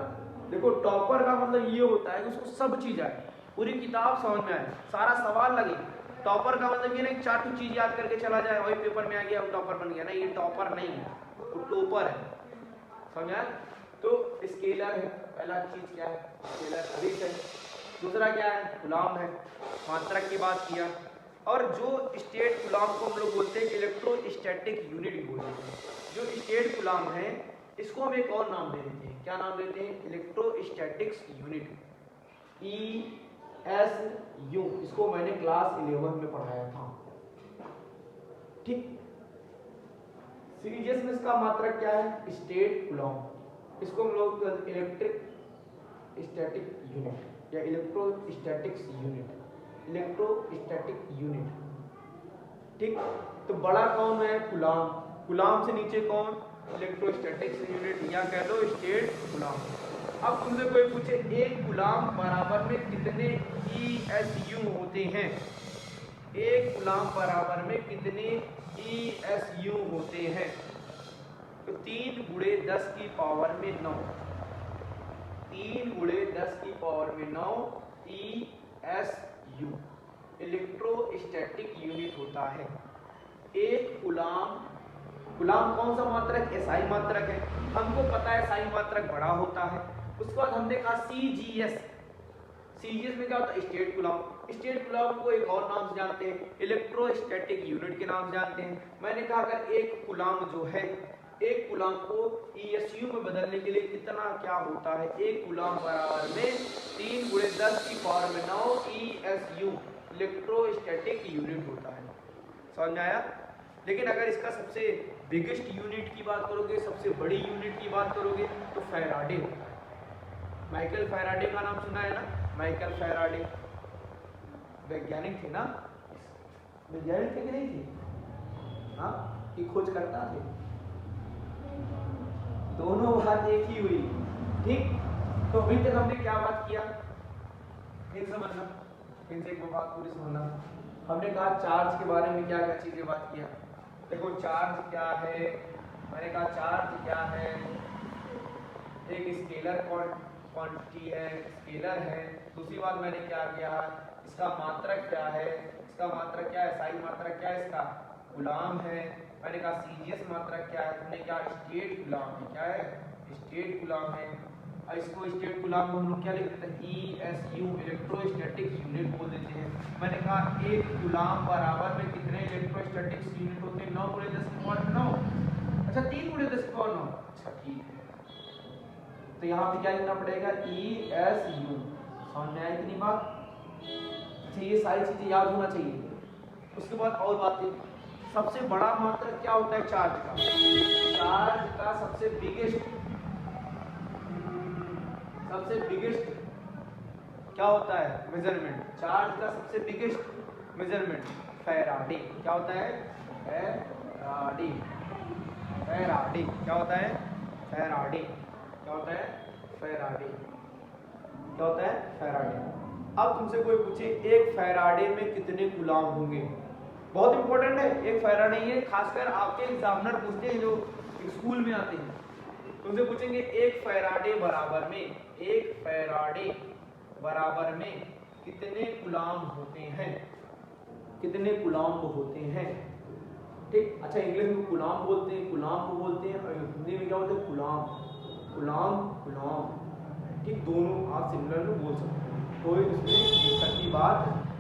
देखो टॉपर का मतलब ये होता है कि उसको सब चीज आए, पूरी किताब समझ में आए, सारा सवाल लगे। टॉपर का मतलब ये नहीं 4 चीज याद करके चला जाए, वही पेपर में आ गया वो टॉपर बन गया, नहीं, ये टॉपर नहीं है, वो टॉपर है। समझ आया? तो स्केलर है, पहला चीज क्या है? स्केलर, अदिश है। दूसरा क्या है? कूलम है, मात्रक की बात किया। और जो स्टेट कूलम को हम लोग बोलते हैं इलेक्ट्रोस्टैटिक यूनिट बोलते हैं। जो स्टेट कूलम है इसको हम एक और नाम दे देते हैं, क्या नाम देते हैं? Electrostatics unit, ESU। इसको मैंने क्लास 11 में पढ़ाया था, ठीक। सीजीएस में इसका मात्रक क्या है? State coulomb. इसको हम लोग इलेक्ट्रिक स्टैटिक यूनिट या इलेक्ट्रोस्टैटिक्स यूनिट, इलेक्ट्रोस्टैटिक यूनिट, ठीक। तो बड़ा कौन है? कूलम। कूलम से नीचे कौन? इलेक्ट्रोस्टैटिक्स यूनिट, या कह लो स्टेट कूलम। अब तुमसे कोई पूछे एक कूलम बराबर में कितने ESU होते हैं? एक कूलम बराबर में कितने ESU होते हैं? तो 3 × 10 की पावर में 9, 3 × 10 की पावर में 9 ESU इलेक्ट्रोस्टैटिक यूनिट होता है। एक कूलम कौन सा मात्रक? एसआई मात्रक है, हमको पता है एसआई मात्रक बड़ा होता है। उसके बाद हमने कहा सीजीएस में क्या होता है, स्टेट कूलम्ब। स्टेट कूलम्ब को एक और नाम से जानते हैं, इलेक्ट्रोस्टैटिक यूनिट के नाम से जानते हैं। मैंने कहा अगर एक कूलम्ब जो है, एक कूलम्ब को ईएसयू में बदलने के लिए कितना क्या होता है, एक कूलम्ब बराबर में 3 × 10 की पावर में 9 ईएसयू इलेक्ट्रोस्टैटिक यूनिट होता है। समझ में आया? लेकिन अगर इसका सबसे बिगेस्ट यूनिट की बात करोगे, सबसे बड़ी यूनिट की बात करोगे तो फैराडे। माइकल फैराडे का नाम सुना है ना? माइकल फैराडे वैज्ञानिक थे ना, वैज्ञानिक थे कि नहीं थे? हाँ, की खोज करता थे। दोनों बात एक ही हुई। ठीक, तो अभी तक हमने क्या बात किया, फिर समझना, फिर से एक बात पूरी समझना। हमने कहा चार्ज के बारे में क्या क्या चीजें बात किया। देखो चार्ज क्या है, मैंने कहा चार्ज क्या है, एक स्केलर क्वांटिटी है, स्केलर है। दूसरी बात मैंने क्या किया, इसका मात्रक क्या है, इसका मात्रक क्या है, साई मात्रक क्या है, इसका कूलम्ब है। मैंने कहा सीजीएस मात्रक क्या है, तुमने क्या स्टेट कूलम्ब है, क्या है स्टेट कूलम्ब है। और इसको स्टेट कूलम्ब को हम लोग क्या लिख देते हैं, ईएसयू इलेक्ट्रोस्टैटिक यूनिट बोल देते हैं। मैंने कहा एक कूलम्ब बराबर में कितने इलेक्ट्रोस्टैटिक यूनिट होते हैं, 9 × 10 की पावर 9। अच्छा 3 × 10 की पावर 9। अच्छा ठीक है, तो यहाँ पे क्या लिखना पड़ेगा, ईएसयू। समझ में आई इतनी बात? अच्छा ये सारी चीजें याद होना चाहिए। उसके बाद और बातें, सबसे बड़ा मात्रक क्या होता है चार्ज का, चार्ज का सबसे बिगेस्ट क्या होता है मेजरमेंट, चार्ज का सबसे बिगेस्ट मेजरमेंट फैराडे। क्या होता है, फैराडे। फैराडे क्या होता है, फैराडे क्या होता है, फैराडे क्या होता है, फैराडे। अब तुमसे कोई पूछे एक फैराडे में कितने कूलम्ब होंगे, बहुत इंपॉर्टेंट है। एक फैराडे ये खासकर आपके एग्जामिनर पूछते हैं जो स्कूल में आते हैं, तुमसे पूछेंगे एक फैराडे बराबर में, एक फैराडे बराबर में कितने कूलम्ब होते हैं, कितने कूलम्ब होते हैं। ठीक, अच्छा इंग्लिश में कूलम्ब बोलते हैं, कूलम्ब को बोलते हैं, और हिंदी में क्या बोलते हैं, कूलम्ब, कूलम्ब, कूलम्ब। ठीक, दोनों आप सिमिलर में बोल सकते हैं, कोई इसमें दिक्कत की बात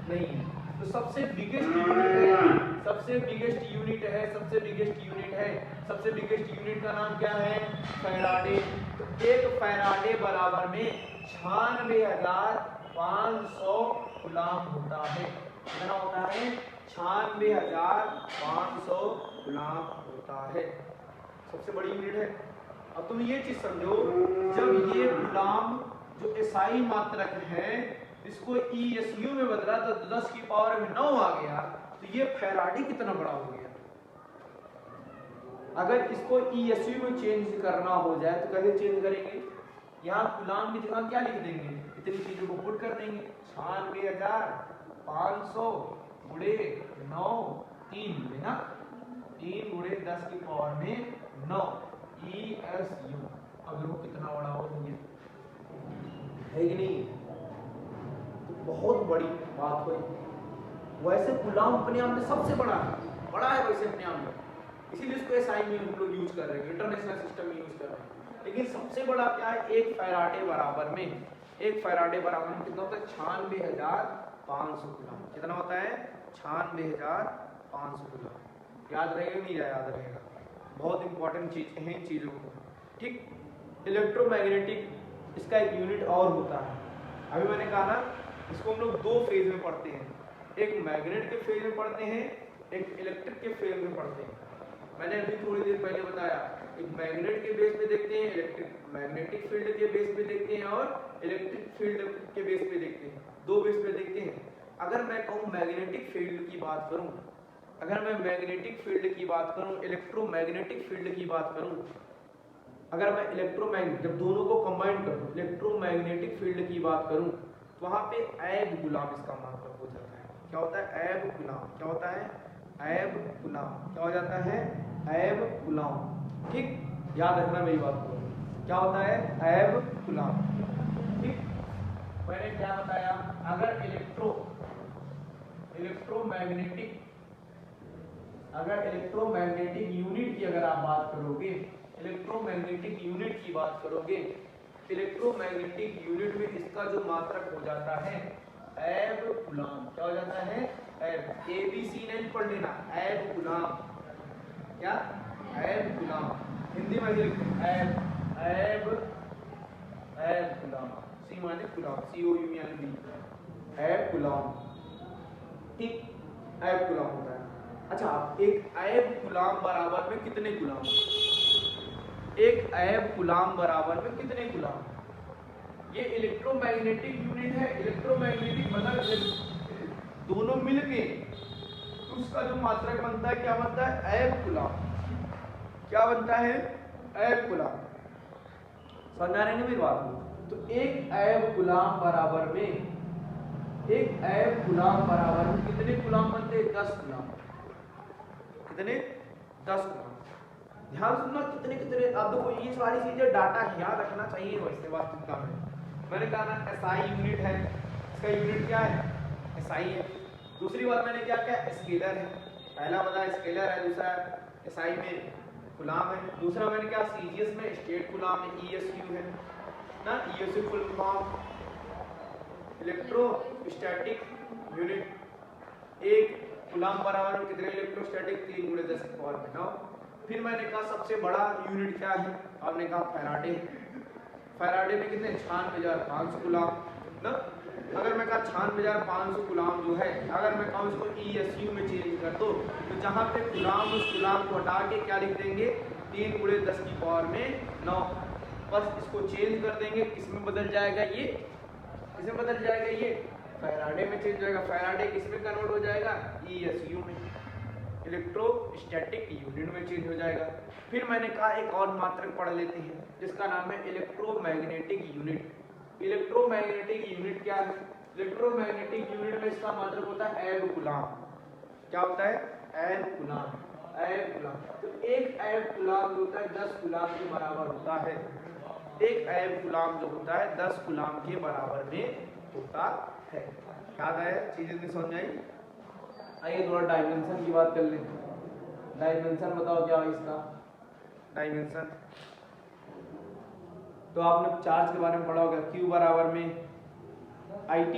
नहीं है। तो सबसे बिगेस्ट यूनिट है, सबसे बिगेस्ट यूनिट है, सबसे बिगेस्ट यूनिट है, सबसे बिगेस्ट यूनिट का नाम क्या है, फैराडे। तो एक फैराडे बराबर में 96,500 कूलम्ब होता है। कितना होता है, 96,500 कूलम्ब होता है, सबसे बड़ी यूनिट है। अब तुम ये चीज समझो, जब ये कूलम्ब जो एसआई मात्रक है इसको ईएसयू में बदला तो 10 की पावर में 9 आ गया, तो ये फैराडे कितना बड़ा हो गया। अगर इसको ईएसयू में चेंज करना हो जाए तो कैसे चेंज करेंगे, यहाँ कूलम्ब की जगह क्या लिख देंगे, इतनी चीजों को पुट कर देंगे, 96,500 × 9, 3 मिलेगा, 3 × 10 की पावर में 9 ईएसयू। अब देखो कितना बड़ा हो गया, है कि नहीं, तो बहुत बड़ी बात हुई। वैसे कूलम्ब अपने आप में सबसे बड़ा है वैसे अपने आप में, इसीलिए इसको एसआई में हम लोग यूज कर रहे हैं, इंटरनेशनल सिस्टम में यूज कर रहे हैं। लेकिन सबसे बड़ा क्या है, एक फैराडे बराबर में, एक फैराडे बराबर में कितना होता है, 96,500 कूलम्ब। कितना होता है, 96,500 कूलम्ब। याद रहेगा नहीं याद रहेगा, बहुत इंपॉर्टेंट चीज है इन चीजों को। ठीक, इलेक्ट्रोमैग्नेटिक इसका एक यूनिट और होता है। अभी मैंने कहा ना, इसको हम लोग 2 फेज में पढ़ते हैं, एक मैग्नेट के फेज में पढ़ते हैं, एक इलेक्ट्रिक के फेज में पढ़ते हैं। मैंने अभी थोड़ी देर पहले बताया, एक मैग्नेट के बेस पे देखते हैं, इलेक्ट्रिक मैग्नेटिक फील्ड के बेस पे देखते हैं, और इलेक्ट्रिक फील्ड के बेस पे देखते हैं, 2 बेस पे देखते हैं। अगर मैं कहूँ मैग्नेटिक फील्ड की बात करूँ, अगर मैं मैग्नेटिक फील्ड की बात करूँ, इलेक्ट्रोमैग्नेटिक फील्ड की बात करूँ, अगर मैं इलेक्ट्रोमैग्नेटिक, जब दोनों को कंबाइन करूँ, इलेक्ट्रोमैग्नेटिक फील्ड की बात करूँ, तो वहाँ पे ऐब कूलम्ब इसका मात्रक हो जाता है। क्या होता है, ऐब कूलम्ब। क्या होता है, ऐब कूलम्ब। क्या हो जाता है, ऐब कूलम्ब। ठीक, याद रखना मेरी बात को, क्या होता है, ऐब कूलम्ब। ठीक, मैंने क्या बताया, अगर इलेक्ट्रोमैग्नेटिक यूनिट की अगर आप बात करोगे, इलेक्ट्रोमैग्नेटिक यूनिट की बात करोगे, इलेक्ट्रोमैग्नेटिक यूनिट में इसका जो मात्रक हो जाता है एब कूलम। क्या हो जाता है? एब। ABC नहीं पढ़ लेना, एब कूलम। क्या? एब कूलम। हिंदी में लिखते हैं एब कूलम। सी माने कूलम, COULB, एब कूलम। ठीक, एब कूलम होता है। अच्छा, एक एब कूलम बराबर में कितने कूलम? एक एब कूलम बराबर में कितने कूलम? ये इलेक्ट्रोमैग्नेटिक यूनिट है। इलेक्ट्रोमैग्नेटिक मतलब दोनों मिलके तो उसका जो मात्रक बनता है क्या बनता है? एब कूलम। क्या बनता है? एब कूलम। समझ आ रहे हैं मेरी बात को? तो एक एब कूलम बराबर में कितने कूलम बनते हैं? 10 कूलम। कितने? 10 कूलम। ध्यान सुनना, कितने अब देखो ये सारी चीजें डाटा याद रखना चाहिए वैसे वास्तविकता में। मैंने कहा ना SI यूनिट है, इसका यूनिट क्या है? SI है। दूसरी बात मैंने क्या किया? स्केलर है। पहला बताया स्केलर है, दूसरा SI में कूलम है, दूसरा मैंने क्या CGS में स्टेट कूलम में ESU है ना। ESU full form electrostatic unit. एक कूलम बराबर में कितने इलेक्ट्रोस्टैटिक? 3 × 10⁻⁹ फिर मैंने कहा सबसे बड़ा यूनिट क्या है? आपने कहा फैराडे। फैराडे में कितने? 96,500 कूलम ना। अगर मैं कहा 96,500 कूलम जो है, अगर मैं कहूँ इसको ESU में चेंज कर दो तो जहाँ पे कूलम, उस कूलम को हटा के क्या लिख देंगे? 3 × 10⁹ बस इसको चेंज कर देंगे। किसमें बदल जाएगा ये? किसमें बदल जाएगा ये? फैराडे में चेंज हो जाएगा। फैराडे किसमें कन्वर्ट हो जाएगा? ESU में, इलेक्ट्रोस्टैटिक यूनिट में चेंज हो जाएगा। फिर मैंने कहा एक और मात्रक पढ़ लेते हैं जिसका नाम है इलेक्ट्रोमैग्नेटिक यूनिट। इलेक्ट्रोमैग्नेटिक यूनिट क्या है? इलेक्ट्रोमैग्नेटिक यूनिट में इसका मात्रक होता है एब कूलम। क्या होता है? एब कूलम। एब कूलम। तो एक एब कूलम जो होता है 10 कूलम के बराबर होता है। एक एब कूलम जो होता है 10 कूलम के बराबर में होता है। याद आया? चीजें नहीं समझ आई? आइए थोड़ा डायमेंशन की बात कर लेते हैं। डायमेंशन बताओ क्या है इसका? डायमेंशन तो आपने चार्ज के बारे में पढ़ा होगा। Q बराबर में IT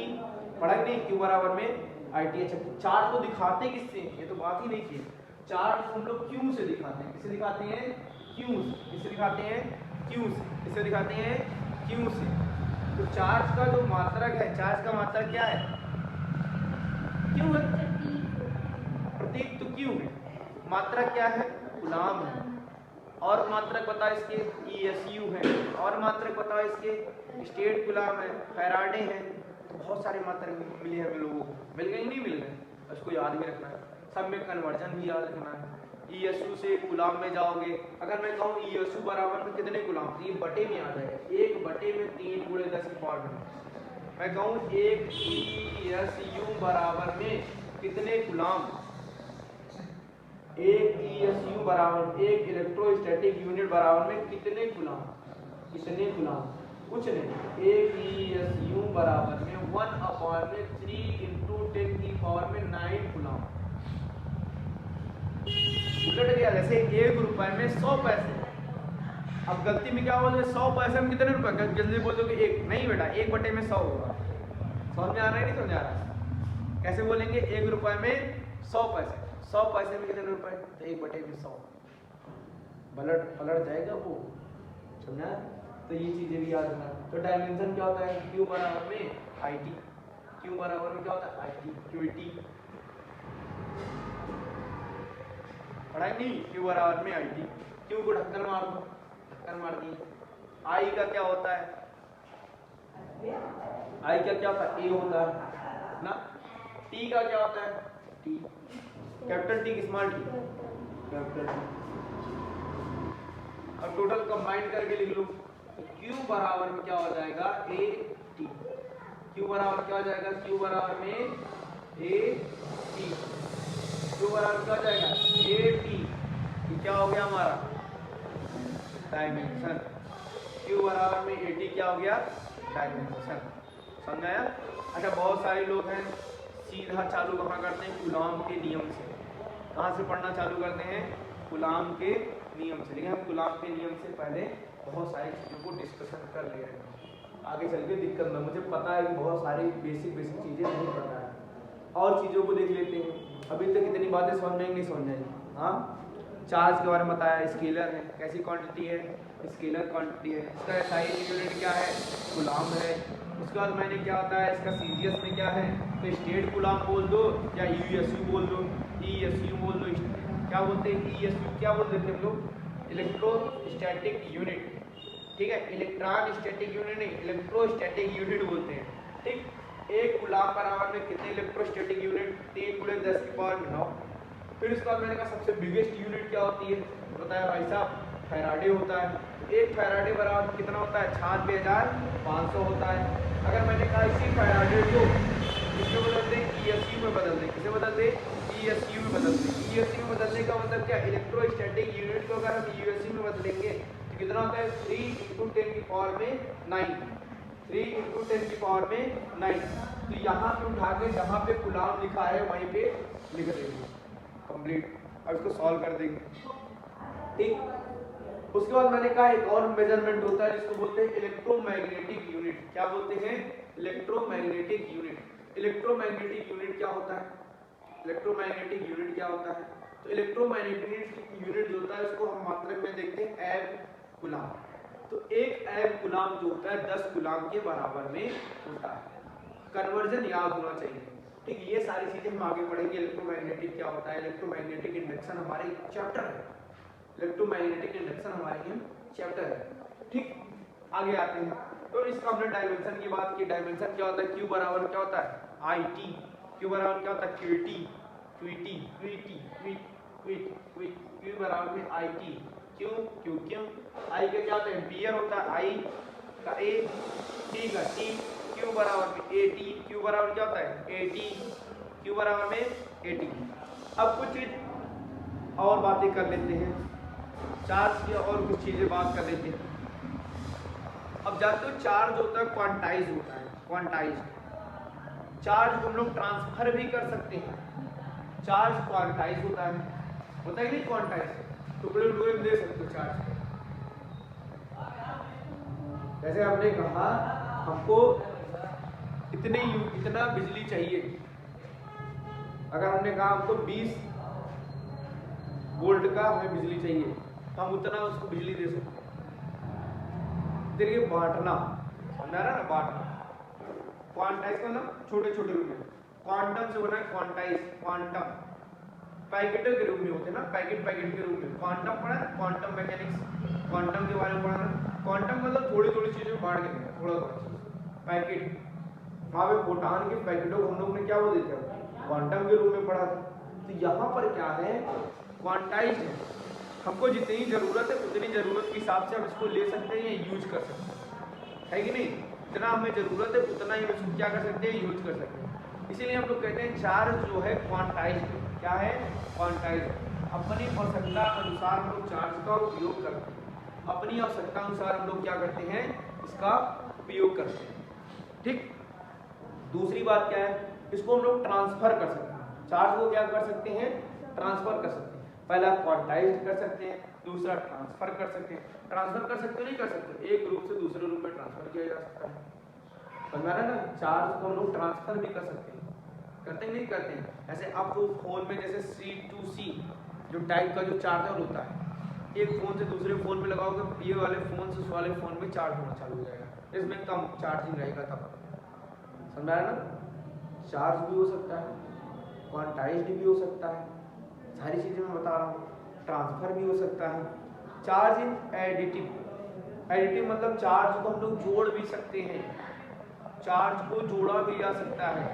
पढ़ा कि नहीं? Q बराबर में IT। अच्छा, चार्ज को दिखाते किससे? ये तो बात ही नहीं की। चार्ज हम लोग Q से दिखाते हैं। किससे दिखाते हैं? Q से। किससे दिखाते हैं? Q से। किससे दिखाते हैं? Q से। तो चार्ज का जो मात्रक है, चार्ज का मात्रक क्या है? Q है। प्रतीक तो Q है, मात्रक क्या है? कूलम है। और मात्रक बताओ इसके? ESU है। और मात्रक बताओ इसके? स्टेट कूलम है, फैराडे है। तो बहुत सारे मात्रक मिले हैं हम लोगों को। मिल गए नहीं मिल गए? उसको याद भी रखना है। सब में कन्वर्जन भी याद रखना है। ESU से कूलम में जाओगे। अगर मैं कहूँ ESU बराबर में कितने कूलम? तो ये बटे में आ जाएगा। 1/3 × 10⁻⁹ मैं कहूँ एक ESU बराबर में कितने कूलम? एक ESU बराबर, एक इलेक्ट्रोस्टैटिक यूनिट बराबर में कितने कूलम? कितने कूलम? कुछ नहीं। एक ESU बराबर में 1/3 × 10⁻⁹ कूलम। उलट गया। जैसे 1 रुपए में 100 पैसे। अब गलती में क्या बोल? 100 पैसे में कितने रुपए? जल्दी बोल दो कि 1 नहीं बेटा, 1/100 होगा। समझ में आ रहा है? नहीं समझ आ रहा? कैसे बोलेंगे? 1 रुपए में 100 पैसे। 100 पैसे में कितने रुपए? तो 1/100 पलट जाएगा वो। समझा? तो ये चीजें भी याद रखना। तो डायमेंशन क्या होता है? Q बराबर में IT। Q बराबर में क्या होता है? IT। QT पढ़ा नहीं? Q बराबर में IT। Q को ढक्कन मार दो, ढक्कन मार दी। I का क्या होता है? I का क्या होता है? A होता है ना। T का क्या होता है? T। Capital T, small T, capital T। अब टोटल कंबाइन करके लिख लो। तो Q बराबर में क्या हो जाएगा? AT। Q बराबर क्या हो जाएगा? Q बराबर में AT। Q बराबर क्या हो जाएगा? AT। ये क्या हो गया हमारा? डायमेंशन। Q बराबर में AT क्या हो गया? डायमेंशन। समझ आया? अच्छा, बहुत सारे लोग हैं सीधा चालू कहाँ करते हैं? कूलॉम के नियम से। कहाँ से पढ़ना चालू करते हैं? कूलॉम के नियम से। लेकिन हम कूलॉम के नियम से पहले बहुत सारी चीज़ों को डिस्कशन कर ले रहे हैं। आगे चल के दिक्कत ना, मुझे पता है कि बहुत सारी बेसिक चीज़ें नहीं पता है और चीज़ों को देख लेते हैं। अभी तक इतनी बातें समझ में नहीं समझ आएगी। हाँ, चार्ज के बारे में बताया, स्केलर है, कैसी क्वांटिटी है, स्केलर क्वांटिटी है, इसका एसआई यूनिट क्या है, कूलाम है। उसके बाद मैंने क्या होता है इसका सीजीएस में क्या है, तो स्टेट कूलाम बोल दो या यूएसयू बोल दो, ईएसयू बोल दो। क्या बोलते हैं ईएसयू, क्या बोलते थे हम लोग, इलेक्ट्रोस्टैटिक यूनिट। ठीक है, इलेक्ट्रॉन स्टैटिक यूनिट नहीं, इलेक्ट्रोस्टैटिक यूनिट बोलते हैं। ठीक, एक कूलाम बराबर में कितने इलेक्ट्रोस्टैटिक यूनिट, 3 × 10⁹ फिर उसके बाद मैंने कहा सबसे बिगेस्ट यूनिट क्या होती है, बताया भाई साहब फैराडे होता है। एक फैराडे बराबर कितना होता है, 96,500 होता है। अगर मैंने कहा इसी फैराडे को इसमें बदल दें, ईएसयू में बदल दें, किसे बदल दें, ईएसयू में बदल दें। ईएसयू में बदलने का मतलब क्या, इलेक्ट्रोस्टैटिक यूनिट को अगर हम यूएसयू में बदलेंगे तो कितना होता है, 3 × 10⁹ 9, 3 × 10⁹ 9। तो यहाँ पे उठा के जहाँ पे कूलाम लिखा है वहीं पे लिख देंगे, कंप्लीट। अब इसको सॉल्व कर देंगे। ठीक, उसके बाद मैंने कहा एक और मेजरमेंट होता है जिसको बोलते हैं इलेक्ट्रोमैग्नेटिक यूनिट। क्या बोलते हैं, इलेक्ट्रोमैग्नेटिक यूनिट। इलेक्ट्रोमैग्नेटिक यूनिट क्या होता है, इलेक्ट्रोमैग्नेटिक यूनिट क्या होता है, तो इलेक्ट्रोमैग्नेटिक यूनिट जो होता है उसको हम मात्रक में देखते हैं एव कूलाम। तो एक एव कूलाम जो होता है 10 कूलाम के बराबर में होता है। कन्वर्जन याद होना चाहिए। ठीक, ये सारी चीजें हम आगे पढ़ेंगे। इलेक्ट्रोमैग्नेटिक क्या होता है, इलेक्ट्रोमैग्नेटिक इंडक्शन हमारे चैप्टर है, इलेक्ट्रोमैग्नेटिक इंडक्शन हमारे चैप्टर है। ठीक, आगे आते हैं। तो इसका हमने डायमेंशन की बात की। डायमेंशन क्या होता है, क्यू बराबर क्या होता है, आई टी। क्यू बराबर क्या होता है, क्यूटी, क्यूटी, क्यूटी, क्विट, क्यू बराबर में I T. Q, Q Q, I का क्या होता है, एम्पियर होता है, आई का ए, टी का टी, क्यू बराबर में ए टी। क्यू बराबर क्या होता है, ए टी, क्यू बराबर में ए टी। अब कुछ चीज और बातें कर लेते हैं, चार्ज की और कुछ चीजें बात कर लेते हैं। अब जानते हो चार्ज होता है क्वांटाइज होता है, क्वांटाइज। चार्ज को हम लोग ट्रांसफर भी कर सकते हैं। चार्ज क्वांटाइज होता है कि नहीं, क्वांटाइज टुकड़े टुकड़े में दे सकते हो चार्ज। जैसे हमने कहा हमको इतना बिजली चाहिए, अगर हमने कहा हमको 20 वोल्ट का हमें बिजली चाहिए तो हम उतना उसको बिजली दे सकते हैं। देखिए बांटना, समझा रहा ना, बांटना। क्वांटाइज का ना छोटे छोटे रूप में, क्वांटम से बना है क्वांटाइज, क्वांटम पैकेटों के रूप में होते हैं ना, पैकेट के रूप में। क्वांटम पढ़ा है, क्वांटम मैकेनिक्स, क्वांटम के बारे में पढ़ा ना। क्वांटम मतलब थोड़ी थोड़ी चीजों में बांट के देना, थोड़ा थोड़ा पैकेट। वहाँ पे फोटॉन के पैकेटों को हम लोग ने क्या बोल देते हैं, क्वांटम के रूप में पढ़ा था। तो यहाँ पर क्या है, क्वांटाइज है। हमको जितनी ज़रूरत है उतनी ज़रूरत के हिसाब से हम इसको ले सकते हैं या यूज कर सकते हैं, है कि नहीं। जितना हमें ज़रूरत है उतना ही इसको क्या कर सकते हैं, यूज कर सकते हैं। इसीलिए हम लोग कहते हैं चार्ज जो है क्वांटाइज है। क्या है, क्वांटाइज। अपनी आवश्यकता अनुसार हम लोग चार्ज का उपयोग करते हैं। अपनी आवश्यकता अनुसार हम लोग क्या करते हैं, इसका उपयोग करते हैं। ठीक, दूसरी बात क्या है, इसको हम लोग ट्रांसफर कर सकते हैं। चार्ज को क्या कर सकते हैं, ट्रांसफर कर सकते हैं। पहला क्वांटाइज कर सकते हैं, दूसरा ट्रांसफर कर सकते हैं। ट्रांसफर कर सकते नहीं कर सकते, एक रूप से दूसरे रूप में ट्रांसफर किया जा सकता है। समझ रहे ना, चार्ज को हम लोग ट्रांसफर भी कर सकते हैं, करते हैं नहीं करते हैं। ऐसे आपको फोन में जैसे C2C जो टाइप का जो चार्जर होता है, एक फोन से दूसरे फोन में लगाओगे, ये वाले फोन से उस वाले फोन में चार्ज होना चालू हो जाएगा, इसमें कम चार्जिंग रहेगा तब। समझ रहे ना, चार्ज भी हो सकता है, क्वांटाइज्ड भी हो सकता है, सारी चीज़ें मैं बता रहा हूँ। ट्रांसफर भी हो सकता है। चार्ज इन एडिटिव, एडिटिव मतलब चार्ज को हम लोग जोड़ भी सकते हैं, चार्ज को जोड़ा भी जा सकता है।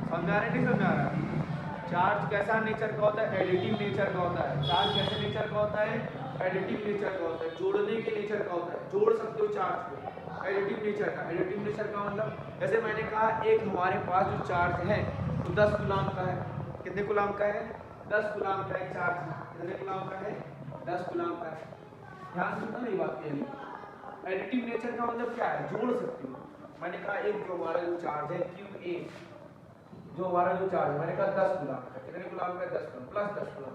समझा रहे नहीं समझा रहा, चार्ज कैसा नेचर का होता है, एडिटिव नेचर का होता है। चार्ज कैसे नेचर का होता है, एडिटिव नेचर का होता है, जोड़ने के नेचर का होता है, जोड़ सकते हो चार्ज को। एडिटिव नेचर का, एडिटिव नेचर का मतलब जैसे मैंने कहा एक हमारे पास जो चार्ज है तो 10 कूलाम का है। कितने कूलाम का है, 10 कूलाम का एक चार्ज। कितने कूलाम का है, 10 कूलाम का है। ध्यान से सुनना मेरी बात के लिए। एडिटिव नेचर का मतलब क्या है, जोड़ सकते हो। मैंने कहा एक जो हमारा जो चार्ज है QA, जो हमारा जो चार्ज है, मैंने कहा 10 कूलाम का। कितने कूलाम का है, 10 कूलाम प्लस 10 कूलाम।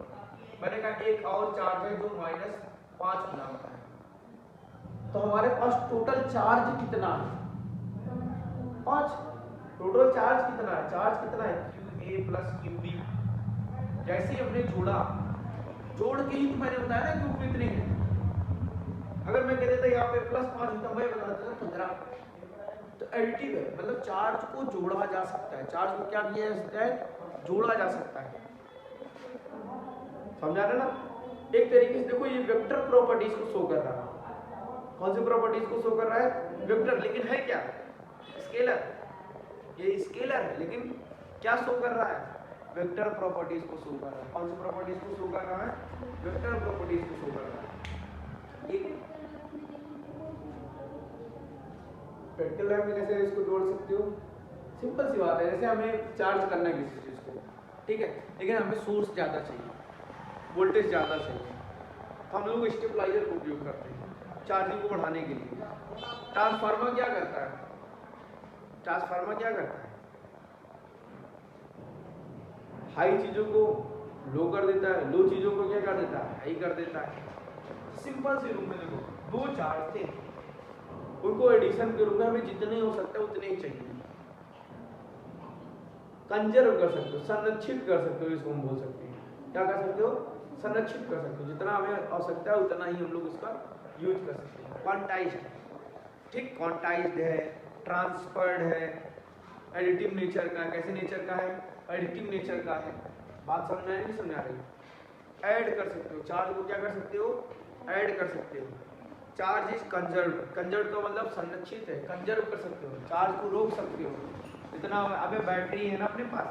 मैंने कहा एक और चार्ज है जो -5 कूलाम का है, तो हमारे पास टोटल चार्ज कितना है? 5। टोटल चार्ज कितना है? चार्ज कितना है? QA plus QB। जैसे ही हमने जोड़ के ही तो मैंने बताया ना क्यों कितने हैं। अगर मैं कह देता यहाँ पे +5 होता, मैं बता देता 15। तो एडिटिव है, मतलब चार्ज को जोड़ा जा सकता है। चार्ज को क्या किया जा सकता है? जोड़ा जा सकता है। समझा रहे ना? एक तरीके से देखो, ये वेक्टर प्रॉपर्टीज को शो कर रहा है। कौन सी प्रॉपर्टीज को शो कर रहा है? वेक्टर। लेकिन है क्या? स्केलर। ये स्केलर है लेकिन क्या शो कर रहा है? वेक्टर प्रॉपर्टीज को शो कर रहा है। कौन सी प्रॉपर्टीज को शो कर रहा है? वेक्टर प्रॉपर्टीज को शो कर रहा है। ठीक है, प्रैक्टिकल लाइफ में कैसे इसको जोड़ सकते हो? सिंपल सी बात है, जैसे हमें चार्ज करना है किसी चीज को, ठीक है, लेकिन हमें सोर्स ज्यादा चाहिए, वोल्टेज ज्यादा चाहिए, तो हम लोग स्टेबलाइजर का उपयोग करते हैं चार्जिंग को बढ़ाने के लिए। ट्रांसफार्मर क्या करता है? ट्रांसफार्मर क्या करता है? हाई चीजों को लो कर देता है, लो चीजों को क्या कर देता है? हाई कर देता है। सिंपल सी रूप में देखो, दो चार्ज थे, उनको एडिशन के रूप में हमें जितने हो सकता है उतने ही चाहिए। कंजर्व कर सकते हो, संरक्षित कर सकते हो, इसको हम बोल सकते हैं। क्या कर सकते हो? संरक्षित कर सकते हो। जितना हमें आवश्यकता है उतना ही हम लोग इसका यूज कर सकते हैं। क्वांटाइज्ड, ठीक, क्वांटाइज्ड है, ट्रांसफर्ड है, एडिटिव नेचर का। कैसे नेचर का है? एडिटिव नेचर का है। बात समझ में नहीं समझ आ रही? ऐड कर सकते हो, चार्ज को क्या कर सकते हो? ऐड कर सकते हो। Charge is conserve. कंजर्व का मतलब संरक्षित है, कंजर्व कर सकते हो, चार्ज को रोक सकते हो। इतना अबे बैटरी है ना अपने पास,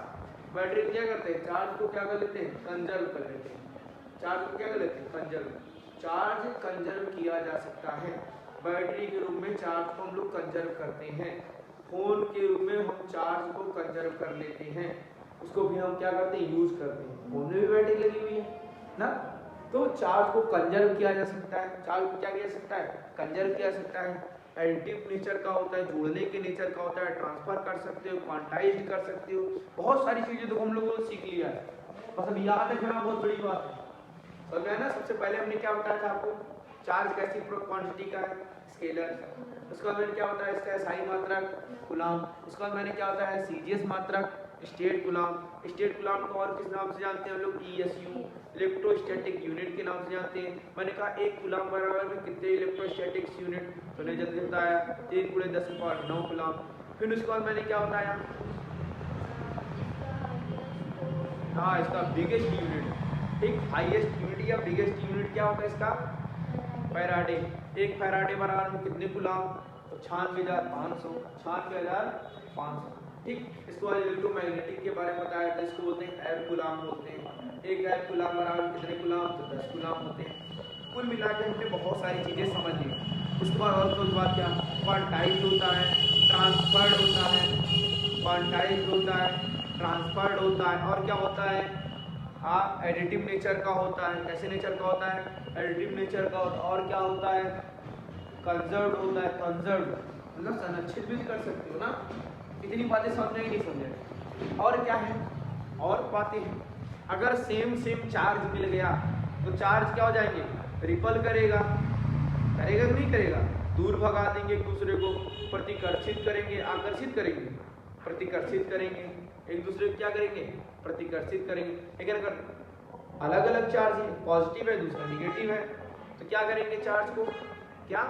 बैटरी को क्या करते हैं? चार्ज को क्या कर लेते हैं? कंजर्व कर लेते हैं। चार्ज को क्या कर लेते हैं? कंजर्व। चार्ज कंजर्व किया जा सकता है। बैटरी के रूप में चार्ज को हम लोग कंजर्व करते हैं। फोन के रूप में हम चार्ज को कंजर्व कर लेते हैं, उसको भी हम क्या करते हैं? यूज करते हैं। फोन में भी बैटरी लगी हुई है ना, तो चार्ज को कंजर्व किया जा सकता है। चार्ज को क्या किया जा सकता है? कंजर्व किया जा सकता है। एडिटिव नेचर का होता है, जोड़ने के नेचर का होता है, ट्रांसफर कर सकते हो, क्वांटाइज्ड कर सकते हो, बहुत सारी चीजें तो हम लोगों ने सीख लिया है। बस अब याद रखना बहुत बड़ी बात है। समझ में ना? सबसे पहले हमने क्या बताया था आपको? चार्ज कैसी क्वांटिटी का है? स्केलर। उसके बाद मैंने क्या होता है? इसका SI मात्रक, कूलम। उसके बाद मैंने क्या होता है? CGS मात्रक, स्टेट कूलम। स्टेट कूलम को और किस नाम से जानते हैं हम लोग? ESU, इलेक्ट्रोस्टैटिक यूनिट के नाम से जानते हैं। मैंने कहा 1 कूलम बराबर में कितने इलेक्ट्रोस्टैटिक यूनिट? तो ने जल्दी बताया 3 × 10⁻⁹ कूलम। फिर उसके बाद मैंने क्या बताया? हाँ, इसका बिगेस्ट यूनिट, ठीक, हाईएस्ट यूनिट या बिगेस्ट यूनिट क्या होता है इसका? फैराडे। 1 फैराडे बराबर में कितने कूलम? तो 96,500, 96,500, ठीक। इसको इलेक्ट्रोमैग्नेटिक के बारे में बताया था, इसको बोलते हैं एयर कूलम होते हैं। 1 एयर कूलम बराबर कितने कूलम? तो 10 कूलम होते हैं। कुल मिला के हमने बहुत सारी चीज़ें समझ ली। उसके बाद और कुछ बात क्या? क्वांटाइज्ड होता है, ट्रांसफर्ड होता है, क्वांटाइज्ड होता है, ट्रांसफर्ड होता है, और क्या होता है? हाँ, एडिटिव नेचर का होता है। कैसे नेचर का होता है? एडिटिव नेचर का होता है। और क्या होता है? कंजर्व्ड होता है। कंजर्व्ड मतलब संरक्षित भी कर सकते हो ना। इतनी बातें समझे कि नहीं समझे? और क्या है? और बातें हैं। अगर सेम चार्ज मिल गया तो चार्ज क्या हो जाएंगे? रिपल करेगा, करेगा कि नहीं करेगा? दूर भगा देंगे एक दूसरे को, प्रतिकर्षित करेंगे, आकर्षित करेंगे, प्रतिकर्षित करेंगे, एक दूसरे को क्या करेंगे? प्रतिकर्षित करेंगे। लेकिन अगर अलग अलग चार्ज है, पॉजिटिव है दूसरा निगेटिव है, तो क्या करेंगे? चार्ज को क्या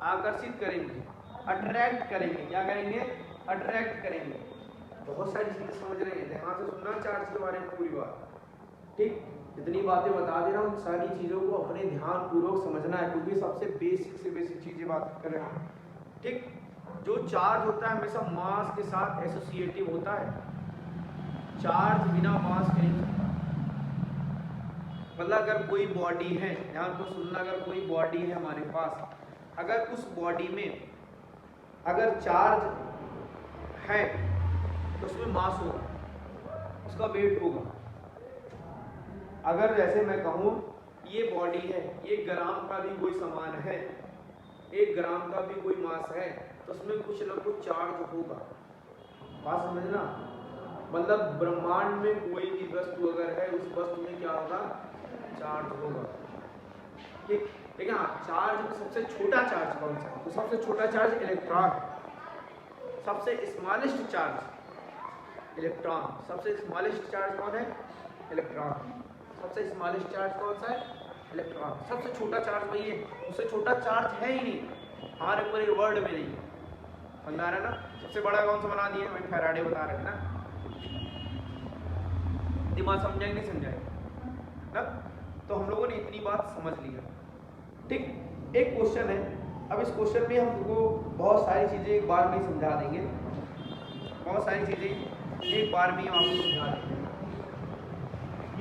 आकर्षित करेंगे, अट्रैक्ट करेंगे। क्या करेंगे? अट्रैक्ट करेंगे। बहुत सारी चीजें समझ रहे हैं, ध्यान से सुनना चार्ज के बारे में पूरी बात, ठीक। जितनी बातें बता दे रहा हूँ, सारी चीजों को अपने ध्यान पूर्वक समझना है, क्योंकि सबसे बेसिक से बेसिक चीजें बात कर रहे हैं, ठीक। जो चार्ज होता है हमेशा मास के साथ एसोसिएटिव होता है। चार्ज बिना मास के नहीं होता। मतलब अगर कोई बॉडी है, ध्यान को सुनना, अगर कोई बॉडी है हमारे पास, अगर उस बॉडी में अगर चार्ज है तो उसमें मास होगा, उसका वेट होगा। अगर जैसे मैं कहूँ ये बॉडी है, 1 ग्राम का भी कोई सामान है, 1 ग्राम का भी कोई मास है, तो उसमें कुछ ना कुछ चार्ज होगा। बात समझना? मतलब ब्रह्मांड में कोई भी वस्तु अगर है, उस वस्तु में क्या होगा? चार्ज होगा, ठीक। लेकिन हाँ चार्ज में सबसे छोटा चार्ज कौन सा है? तो सबसे छोटा चार्ज इलेक्ट्रॉन, सबसे स्मॉलेस्ट चार्ज इलेक्ट्रॉन। सबसे स्मॉलेस्ट चार्ज कौन है? इलेक्ट्रॉन। सबसे स्मॉलेस्ट चार्ज कौन सा है? इलेक्ट्रॉन। सबसे छोटा चार्ज वही है, उससे छोटा चार्ज है ही नहीं हमारे पूरे वर्ल्ड में नहीं। समझ आ रहा है ना? सबसे बड़ा कौन सा बना दिए? वही फैराडे बता रहे थे ना। दिमाग समझाएंगे नहीं समझाएंगे ना? तो हम लोगों ने इतनी बात समझ लिया। ठीक, एक क्वेश्चन है। अब इस क्वेश्चन में हमको बहुत सारी चीजें एक बार में ही समझा देंगे, बहुत सारी चीजें एक बार में ही हम आपको समझा देंगे।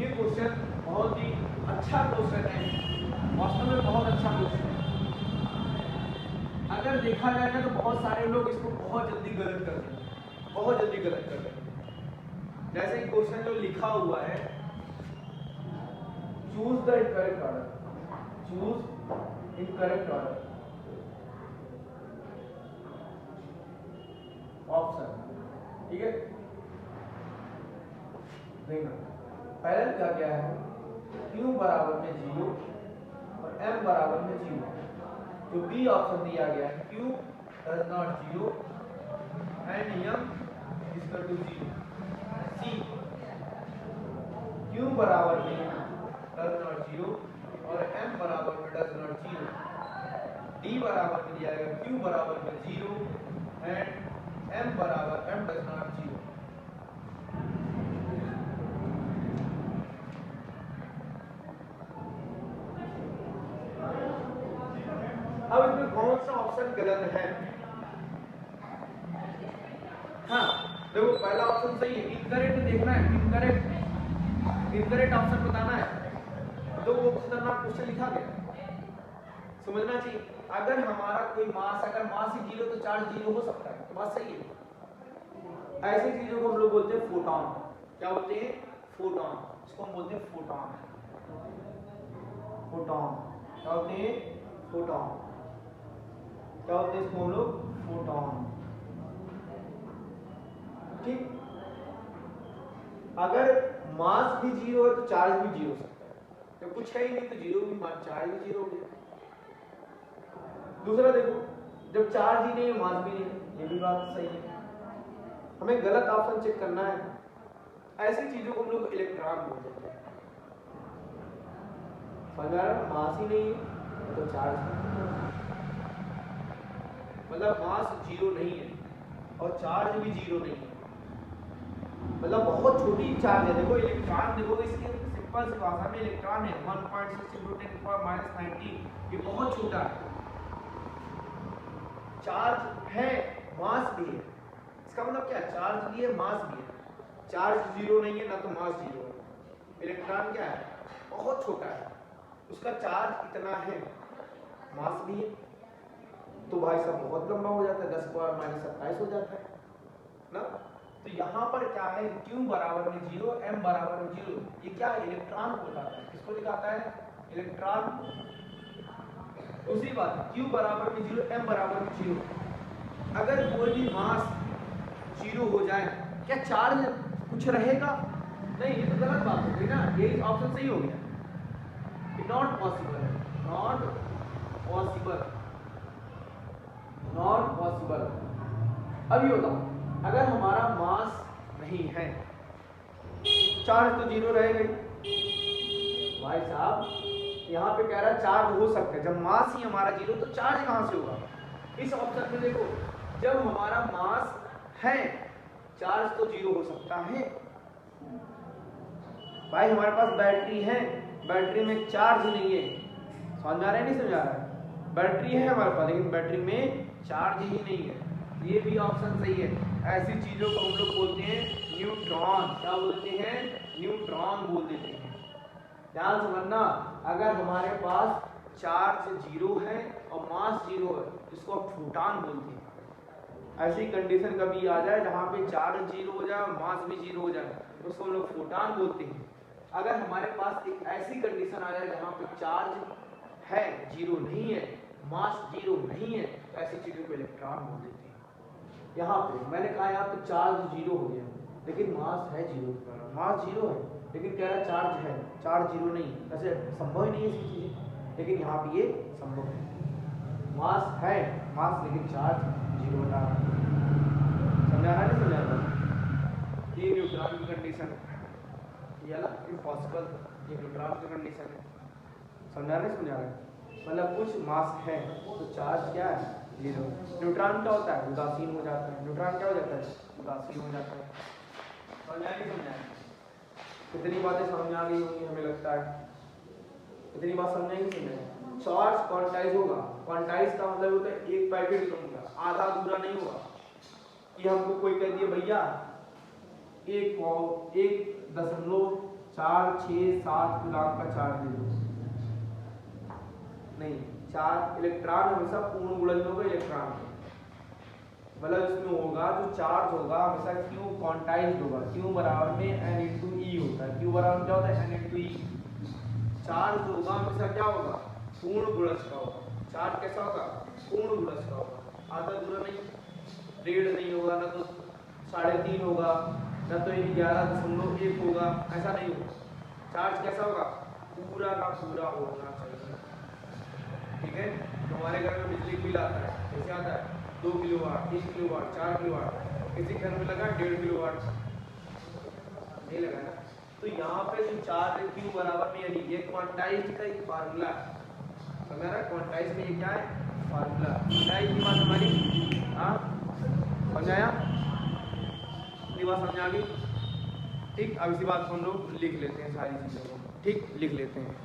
ये क्वेश्चन बहुत ही अच्छा क्वेश्चन है, वास्तव में बहुत अच्छा क्वेश्चन है। अगर देखा जाए ना तो बहुत सारे लोग इसको बहुत जल्दी गलत करते हैं, बहुत जल्दी गलत करते हैं। जैसे क्वेश्चन जो लिखा हुआ है, choose the incorrect order, choose incorrect order option, ठीक है। देखना पहले क्या क्या है, Q बराबर में 0 और M बराबर में 0। जो बी ऑप्शन दिया गया है, Q does not 0 and M is equal to 0। C Q बराबर में does not 0 और M बराबर में does not 0। D बराबर में दिया गया Q बराबर में 0 and M बराबर M does not 0। अब इसमें कौन सा ऑप्शन गलत है? हाँ देखो, पहला ऑप्शन सही है, इनकरेक्ट देखना है, इनकरेक्ट ऑप्शन बताना है। तो वो खतरनाक क्वेश्चन लिखा गया, समझना चाहिए। अगर हमारा कोई मास, अगर मास ही 0 तो चार्ज 0 हो सकता है, तो बात सही है। ऐसी चीजों को हम लोग बोलते हैं फोटॉन। क्या बोलते हैं? फोटॉन। इसको हम बोलते हैं फोटॉन। फोटॉन क्या होते हैं? फोटॉन। क्या होते हैं इसको हम लोग? फोटॉन। ठीक, अगर मास भी 0 है तो चार्ज भी 0 हो सकता है। तो कुछ है ही नहीं तो 0 भी, चार्ज भी 0 हो गया। दूसरा देखो, जब चार्ज ही नहीं है मास भी नहीं है, ये भी बात सही है। हमें गलत ऑप्शन चेक करना है। ऐसी चीजों को हम लोग इलेक्ट्रॉन बोलते हैं। मास ही नहीं है तो चार्ज, मतलब मास 0 नहीं है और चार्ज भी 0 नहीं है, मतलब बहुत छोटी चार्ज है। देखो इलेक्ट्रॉन, देखो इसके सिंपल सी भाषा में इलेक्ट्रॉन है 1.6 × 10⁻⁹, ये बहुत छोटा है। चार्ज है, मास भी है। इसका मतलब क्या? चार्ज भी है, मास भी है। चार्ज 0 नहीं है ना तो मास 0 है। इलेक्ट्रॉन क्या है? बहुत छोटा है, उसका चार्ज इतना है, मास भी है, तो भाई साहब बहुत लंबा हो जाता है, 10⁻⁻27 हो जाता है ना। तो यहाँ पर क्या है? Q बराबर में 0, M बराबर में 0। ये क्या है? इलेक्ट्रॉन को बताता है। किसको दिखाता है? इलेक्ट्रॉन। दूसरी बात, Q बराबर में 0, M बराबर में 0। अगर कोई भी मास 0 हो जाए, क्या चार्ज कुछ रहेगा? नहीं, ये तो गलत बात हो गई ना। ये ऑप्शन सही हो गया, नॉट पॉसिबल है, नॉट पॉसिबल, नॉट पॉसिबल। अब ये बताओ, अगर हमारा मास नहीं है, चार्ज तो 0 रहेगा ही। भाई साहब यहाँ पे कह रहा है चार्ज हो सकता है। जब मास ही हमारा 0 तो चार्ज कहाँ से होगा? इस ऑप्शन में देखो, जब हमारा मास है, चार्ज तो 0 हो सकता है। भाई हमारे पास बैटरी है, बैटरी में चार्ज नहीं है। समझ आ रहा है? नहीं समझ आ रहा है? बैटरी है हमारे पास, लेकिन बैटरी में चार्ज ही नहीं है। ये भी ऑप्शन सही है। ऐसी चीजों को हम लोग बोलते हैं न्यूट्रॉन। क्या बोलते हैं? न्यूट्रॉन बोल देते हैं। ध्यान समझना, अगर हमारे पास चार्ज 0 है और मास 0 है, इसको हम फोटॉन बोलते हैं। ऐसी कंडीशन कभी आ जाए जहाँ पे चार्ज 0 हो जाए और मास भी 0 हो जाए, तो उसको हम लोग फोटॉन बोलते हैं। अगर हमारे पास एक ऐसी कंडीशन आ जाए जहाँ पे चार्ज है, 0 नहीं है, मास 0 नहीं है, तो ऐसी चीजों को इलेक्ट्रॉन बोल देते हैं। यहाँ पे मैंने कहा यहाँ पे चार्ज 0 हो गया, लेकिन मास है 0, मास 0 है लेकिन कह रहा चार्ज है, चार्ज 0 नहीं। ऐसे संभव ही नहीं है ऐसी चीजें। लेकिन यहाँ पे ये संभव है। मास है मास, लेकिन चार्ज 0 बटा। समझा रहा है नहीं समझा रहा? ये न्यूट्रॉन की कंडीशन है, ये ना इम्पॉसिबल, ये न्यूट्रॉन की कंडीशन है। समझा रहे समझा रहे? मतलब कुछ मास है तो चार्ज क्या है 0। न्यूट्रॉन क्या होता है उदासीन हो जाता है। न्यूट्रॉन क्या हो जाता है उदासीन हो जाता है। समझा नहीं समझा? कितनी बातें समझ आ गई होंगी हमें लगता है। कितनी बात समझ नहीं समझे? चार्ज क्वांटाइज होगा। क्वांटाइज का मतलब होता है एक पैकेट लूंगा, आधा अधूरा नहीं होगा कि हमको कोई कह दिए भैया 1.467 कूलम का चार्ज दे दो। नहीं, चार्ज इलेक्ट्रॉन हमेशा पूर्ण गुणज होगा इलेक्ट्रॉन, मतलब इसमें होगा जो चार्ज होगा हमेशा क्यू क्वांटाइज्ड होगा। क्यू बराबर में n इंटू ई होता है। क्यू बराबर क्या होता है n इंटू ई। चार्ज होगा हमेशा क्या होगा पूर्ण गुणज का होगा। चार्ज कैसा होगा पूर्ण गुणज का होगा, आधा अधूरा नहीं, 1.5 नहीं होगा, ना तो 3.5 होगा, ना तो 11.1 होगा, ऐसा नहीं होगा। चार्ज कैसा होगा पूरा का पूरा होना चाहिए। ठीक है, तो हमारे घर में बिजली बिल आता है, कैसे आता है 2 किलोवाट, 3 किलोवाट, 4 किलोवाट। किसी घर में लगा 1.5 किलोवाट, नहीं लगा ना। तो यहाँ पे जो चार्ज क्यू बराबर में, यानी ये क्वांटाइज्ड का एक फार्मूला है। समझ रहा है? क्वांटाइज्ड में ये क्या है फार्मूला। समझाई की बात हमारी? हाँ समझाया? इतनी बात समझ आ गई? ठीक, अब इसी बात को हम लोग लिख लेते हैं सारी चीज़ों को। ठीक, लिख लेते हैं।